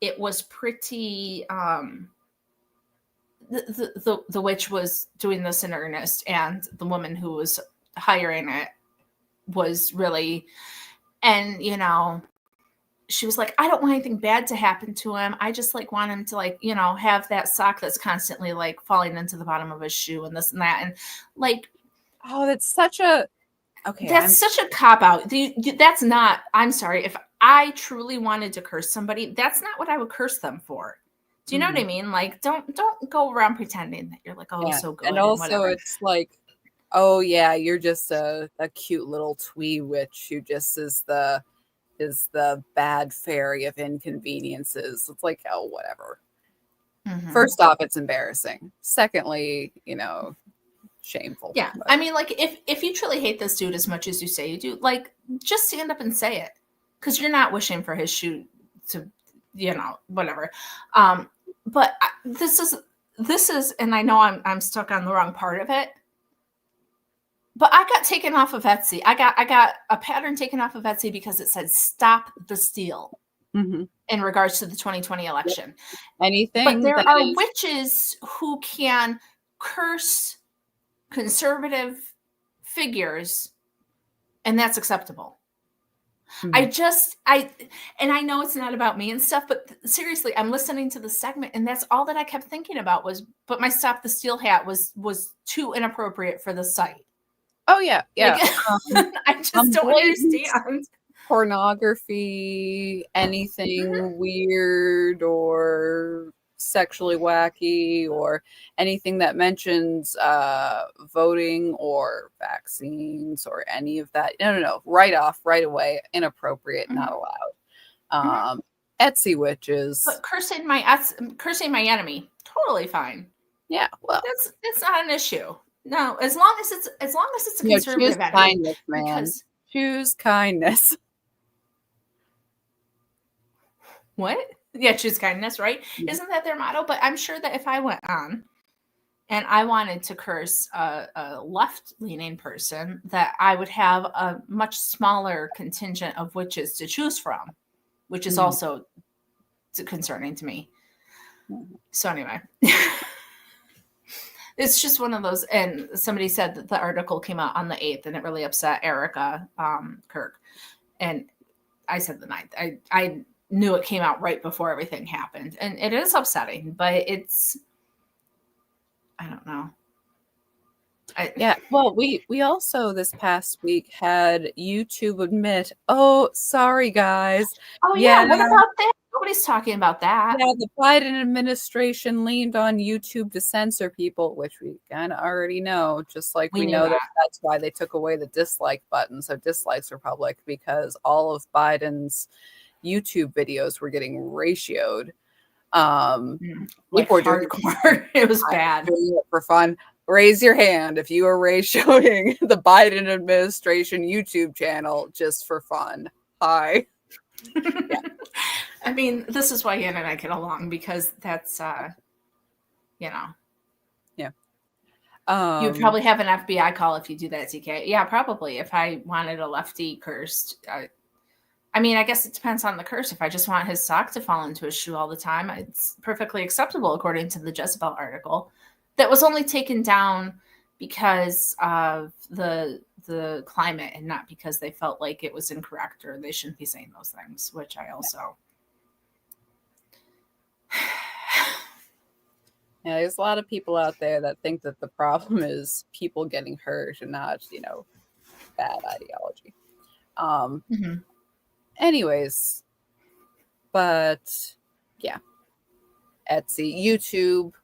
it was pretty the witch was doing this in earnest, and the woman who was hiring it was really, and you know, she was like, I don't want anything bad to happen to him. I just like want him to, like, you know, have that sock that's constantly like falling into the bottom of his shoe and this and that. And like, oh, that's such a such a cop out. That's not, I'm sorry. If I truly wanted to curse somebody, that's not what I would curse them for. Do you know what I mean? Like, don't go around pretending that you're like, oh, so good. And also it's like, oh yeah, you're just a cute little twee witch who just is the bad fairy of inconveniences. It's like, oh, whatever. Mm-hmm. First off, it's embarrassing. Secondly, you know, shameful. Yeah. But I mean, like, if you truly hate this dude as much as you say you do, like, just stand up and say it, because you're not wishing for his shoe to, you know, whatever. But this is, and I know I'm stuck on the wrong part of it, but I got taken off of Etsy. I got a pattern taken off of Etsy because it said stop the steal in regards to the 2020 election. Anything. But there are witches who can curse conservative figures, and that's acceptable. I know it's not about me and stuff, but seriously, I'm listening to the segment, and that's all that I kept thinking about was, but my stop the steal hat was too inappropriate for the site. Oh yeah. Like, I just don't understand. Pornography, anything weird or sexually wacky, or anything that mentions voting or vaccines or any of that. No. Right away, inappropriate, not allowed. Etsy witches. But cursing my enemy, totally fine. Yeah, well, that's not an issue. No, as long as it's a conservative choose kindness, man. Choose kindness. What? Yeah, choose kindness, right? Yeah. Isn't that their motto? But I'm sure that if I went on and I wanted to curse a left-leaning person, that I would have a much smaller contingent of witches to choose from, which is also concerning to me. So anyway. It's just one of those. And somebody said that the article came out on the 8th and it really upset Erica Kirk. And I said the 9th. I knew it came out right before everything happened. And it is upsetting, but it's, I don't know. Yeah, well, we also this past week had YouTube admit, oh, sorry guys. Oh Yeah, yeah, what about that? Nobody's talking about that. yeah, the Biden administration leaned on YouTube to censor people, which we kind of already know, just like we knew know that. that's why they took away the dislike button. So dislikes were public because all of Biden's YouTube videos were getting ratioed. Like People were hardcore. It was bad. doing it for fun. Raise your hand if you are ratioing the Biden administration YouTube channel just for fun. Hi. Yeah. I mean, this is why Ann and I get along, because that's, you know. Yeah. You'd probably have an FBI call if you do that, TK. Yeah, probably. If I wanted a lefty cursed. I mean, I guess it depends on the curse. If I just want his sock to fall into his shoe all the time, it's perfectly acceptable, according to the Jezebel article. That was only taken down because of the climate and not because they felt like it was incorrect or they shouldn't be saying those things, which I also. Yeah, there's a lot of people out there that think that the problem is people getting hurt and not, bad ideology. Anyways, but yeah. Etsy,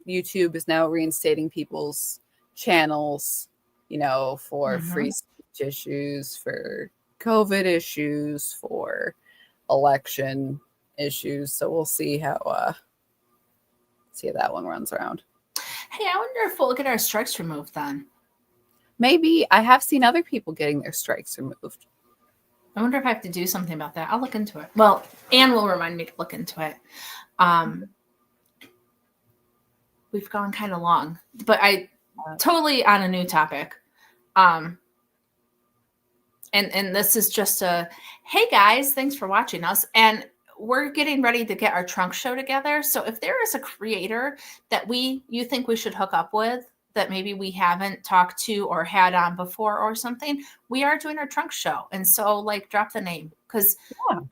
YouTube is now reinstating people's channels, for free speech issues, for COVID issues, for election issues. So we'll see how that one runs around. Hey, I wonder if we'll get our strikes removed then. Maybe. I have seen other people getting their strikes removed. I wonder if I have to do something about that. I'll look into it. Well, Anne will remind me to look into it. We've gone kind of long, but I totally on a new topic. And this is just a, hey guys, thanks for watching us. And we're getting ready to get our trunk show together. So if there is a creator that you think we should hook up with, that maybe we haven't talked to or had on before or something, we are doing our trunk show. And so drop the name. Because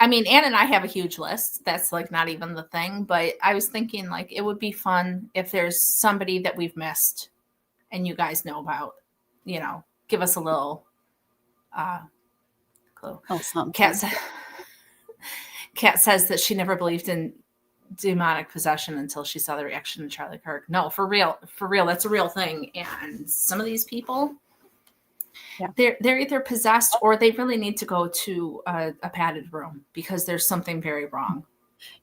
I mean, Ann and I have a huge list. That's not even the thing. But I was thinking it would be fun if there's somebody that we've missed and you guys know about, give us a little clue. Oh, something. Kat says that she never believed in demonic possession until she saw the reaction to Charlie Kirk. No, for real, that's a real thing. And some of these people, they're either possessed or they really need to go to a padded room because there's something very wrong.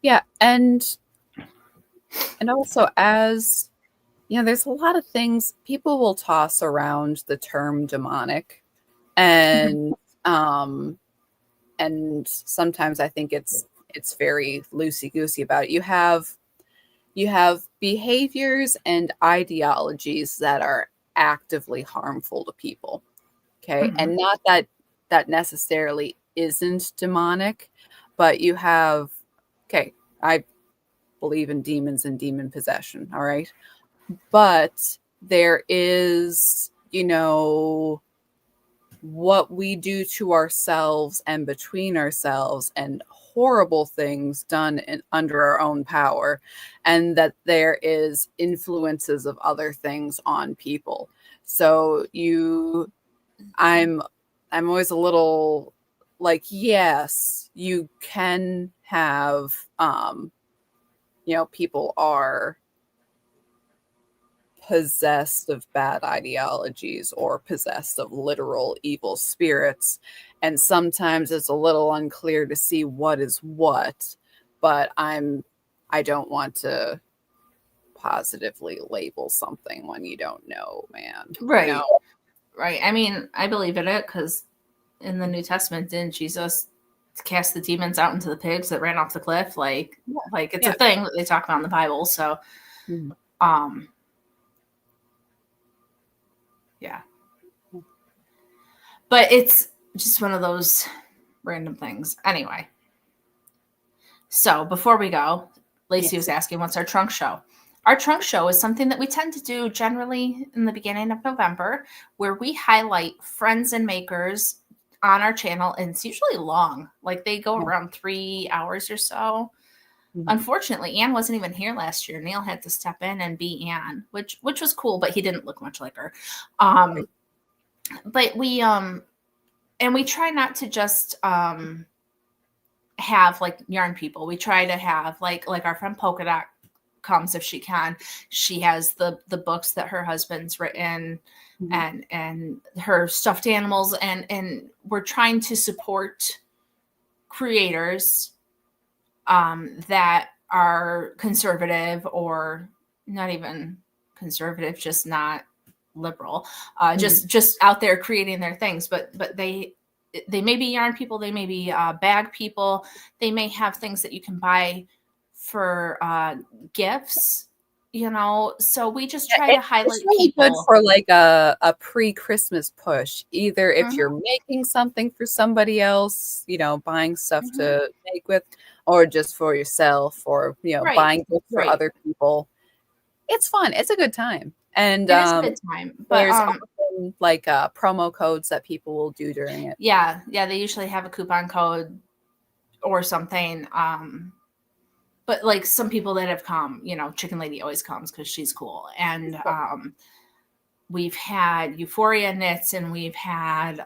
Yeah, and also as there's a lot of things people will toss around the term demonic, and and sometimes I think it's very loosey-goosey about it. You have behaviors and ideologies that are actively harmful to people. Okay. And not that necessarily isn't demonic, but you have, I believe in demons and demon possession. All right. But there is, what we do to ourselves and between ourselves and horrible things done under our own power, and that there is influences of other things on people. So I'm always a little yes, you can have, people are possessed of bad ideologies or possessed of literal evil spirits. And sometimes it's a little unclear to see what is what, but I don't want to positively label something when you don't know, man. Right. Right. I mean, I believe in it because in the New Testament, didn't Jesus cast the demons out into the pigs that ran off the cliff? It's a thing that they talk about in the Bible. So, yeah. But it's just one of those random things. Anyway. So before we go, Lacey was asking, what's our trunk show? our trunk show is something that we tend to do generally in the beginning of November, where we highlight friends and makers on our channel, and it's usually long. Like they go around 3 hours or so. Mhm. Unfortunately, Anne wasn't even here last year. Neil had to step in and be Anne, which was cool, but he didn't look much like her. But we and we try not to just have like yarn people. We try to have like our friend Polka Dot comes if she can. She has the books that her husband's written, and her stuffed animals, and we're trying to support creators that are conservative, or not even conservative, just not liberal, just out there creating their things, but they may be yarn people, they may be bag people, they may have things that you can buy for gifts, so we just try to highlight it's really people. good for like a pre-Christmas push, either if you're making something for somebody else, buying stuff to make with, or just for yourself, or buying gifts for other people. It's fun. It's a good time. And it is a good time, but there's often like promo codes that people will do during it. Yeah, they usually have a coupon code or something. But like some people that have come, Chicken Lady always comes because she's cool. And we've had Euphoria Knits, and we've had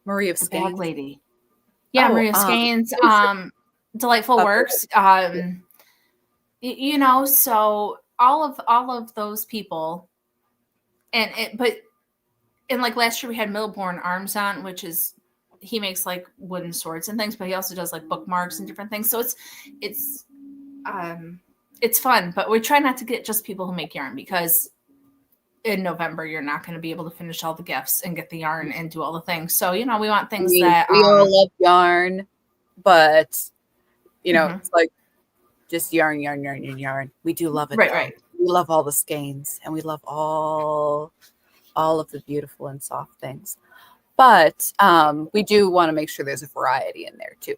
Maria the bag Skeins. lady. Yeah, Maria Skeins. Delightful Works. So all of those people, but like last year we had Millborn Arms on, which is, he makes like wooden swords and things, but he also does like bookmarks and different things. So it's fun, but we try not to get just people who make yarn, because in November you're not going to be able to finish all the gifts and get the yarn and do all the things. So we want things that we all love yarn, but it's like just yarn. We do love it, right. We love all the skeins, and we love all of the beautiful and soft things. But we do want to make sure there's a variety in there too.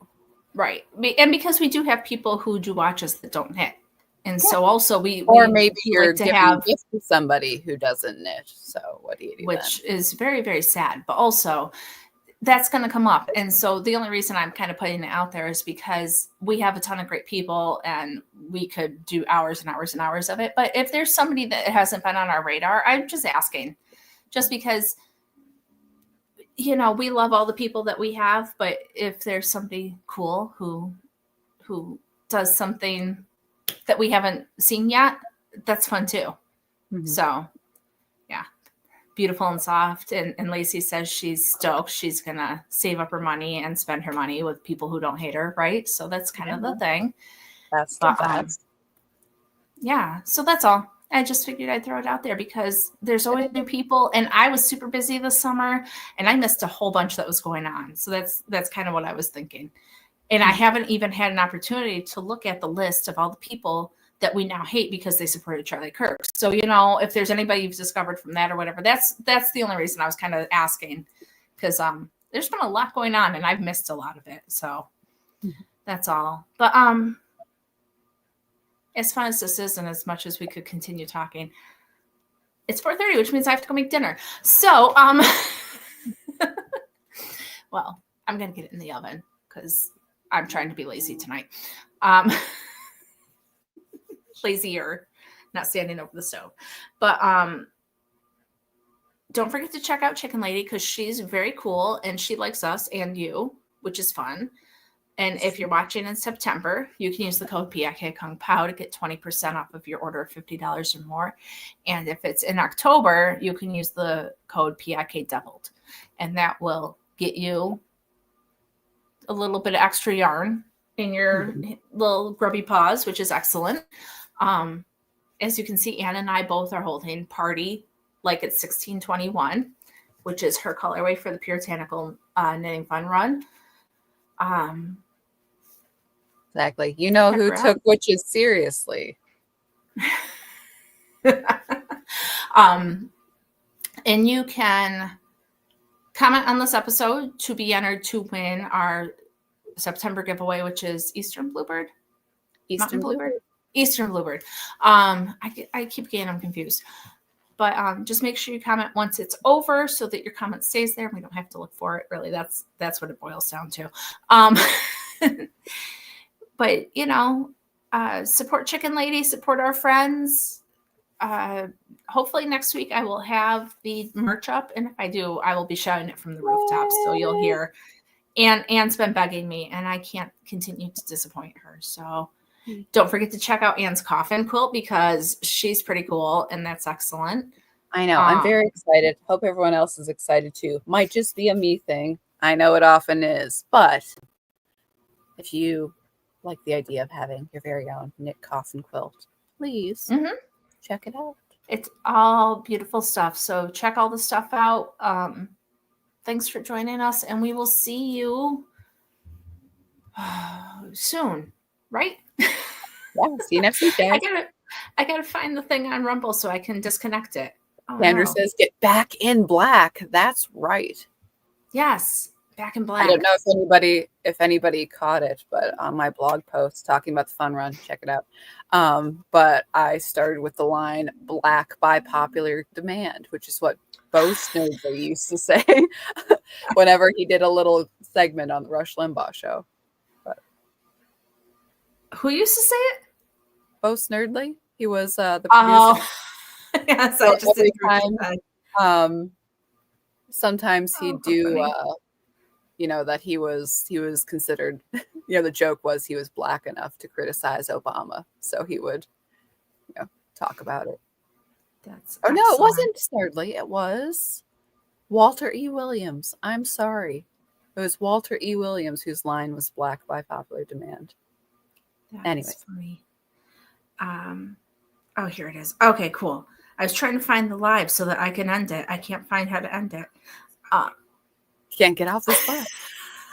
Right. And because we do have people who do watch us that don't knit. And so also maybe you're like to giving have gifts to somebody who doesn't knit. So what do you do? Which is very, very sad. But also that's going to come up. And so the only reason I'm kind of putting it out there is because we have a ton of great people, and we could do hours and hours and hours of it. But if there's somebody that hasn't been on our radar, I'm just asking, just because we love all the people that we have, but if there's somebody cool who does something that we haven't seen yet, that's fun too. So yeah, beautiful and soft. And Lacey says she's stoked. She's gonna save up her money and spend her money with people who don't hate her, right? So that's kind of the thing. That's the best. Yeah, so that's all. I just figured I'd throw it out there because there's always new people, and I was super busy this summer, and I missed a whole bunch that was going on. So that's kind of what I was thinking. And I haven't even had an opportunity to look at the list of all the people that we now hate because they supported Charlie Kirk. So, if there's anybody you've discovered from that or whatever, that's the only reason I was kind of asking, because there's been a lot going on and I've missed a lot of it. So that's all. But as fun as this is, and as much as we could continue talking, it's 4:30, which means I have to go make dinner. So, well, I'm going to get it in the oven because I'm trying to be lazy tonight. Lazier, not standing over the stove. But don't forget to check out Chicken Lady, because she's very cool and she likes us and you, which is fun. And if you're watching in September, you can use the code PIKKungPow to get 20% off of your order of $50 or more. And if it's in October, you can use the code PIKDoubled. And that will get you a little bit of extra yarn in your little grubby paws, which is excellent. As you can see, Anne and I both are holding Party Like It's 1621, which is her colorway for the Puritanical Knitting Fun Run. Exactly. You know who took witches seriously. And you can comment on this episode to be entered to win our September giveaway, which is Eastern Bluebird. Eastern Bluebird. Eastern Bluebird. I keep getting them confused. But just make sure you comment once it's over so that your comment stays there. We don't have to look for it. Really, that's what it boils down to. But support Chicken Lady, support our friends. Hopefully next week I will have the merch up, and if I do, I will be shouting it from the rooftops. So you'll hear. Anne's been begging me, and I can't continue to disappoint her. So don't forget to check out Anne's coffin quilt because she's pretty cool, and that's excellent. I know. I'm very excited. Hope everyone else is excited too. Might just be a me thing. I know it often is. But if you like the idea of having your very own knit coffin quilt, please check it out. It's all beautiful stuff. So check all the stuff out. Thanks for joining us, and we will see you soon, right? Yeah, see you next week, guys. I gotta find the thing on Rumble so I can disconnect it. Sandra says, "Get back in black." That's right. Yes, back in black. I don't know if anybody caught it, but on my blog post talking about the fun run, check it out. But I started with the line "black by popular demand," which is what Bo Snerdley used to say whenever he did a little segment on the Rush Limbaugh show. But who used to say it? Bo Snerdley. He was the producer. Yes, so I just every time. Sometimes he'd do. That he was considered. The joke was he was black enough to criticize Obama, so he would, talk about it. That's no, it wasn't Snerdley. It was Walter E. Williams. I'm sorry. It was Walter E. Williams whose line was "black by popular demand." Anyway. Funny. Oh, here it is. Okay, cool. I was trying to find the live so that I can end it. I can't find how to end it. Can't get off this bus.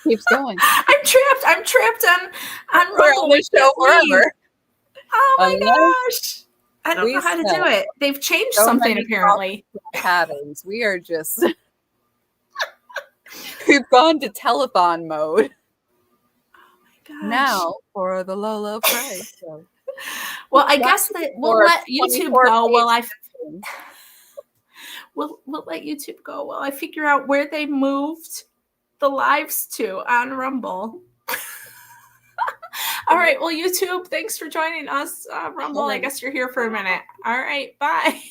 Keeps going. I'm trapped on We're on the show forever. Oh my gosh. I don't know how to do it. They've changed something apparently. Patterns. We are just we've gone to telethon mode. Oh my gosh. Now for the low, low price. Well, I guess that we'll let YouTube go while we'll let YouTube go while I figure out where they moved the lives to on Rumble. All right. Well, YouTube, thanks for joining us. Rumble, I guess you're here for a minute. All right. Bye.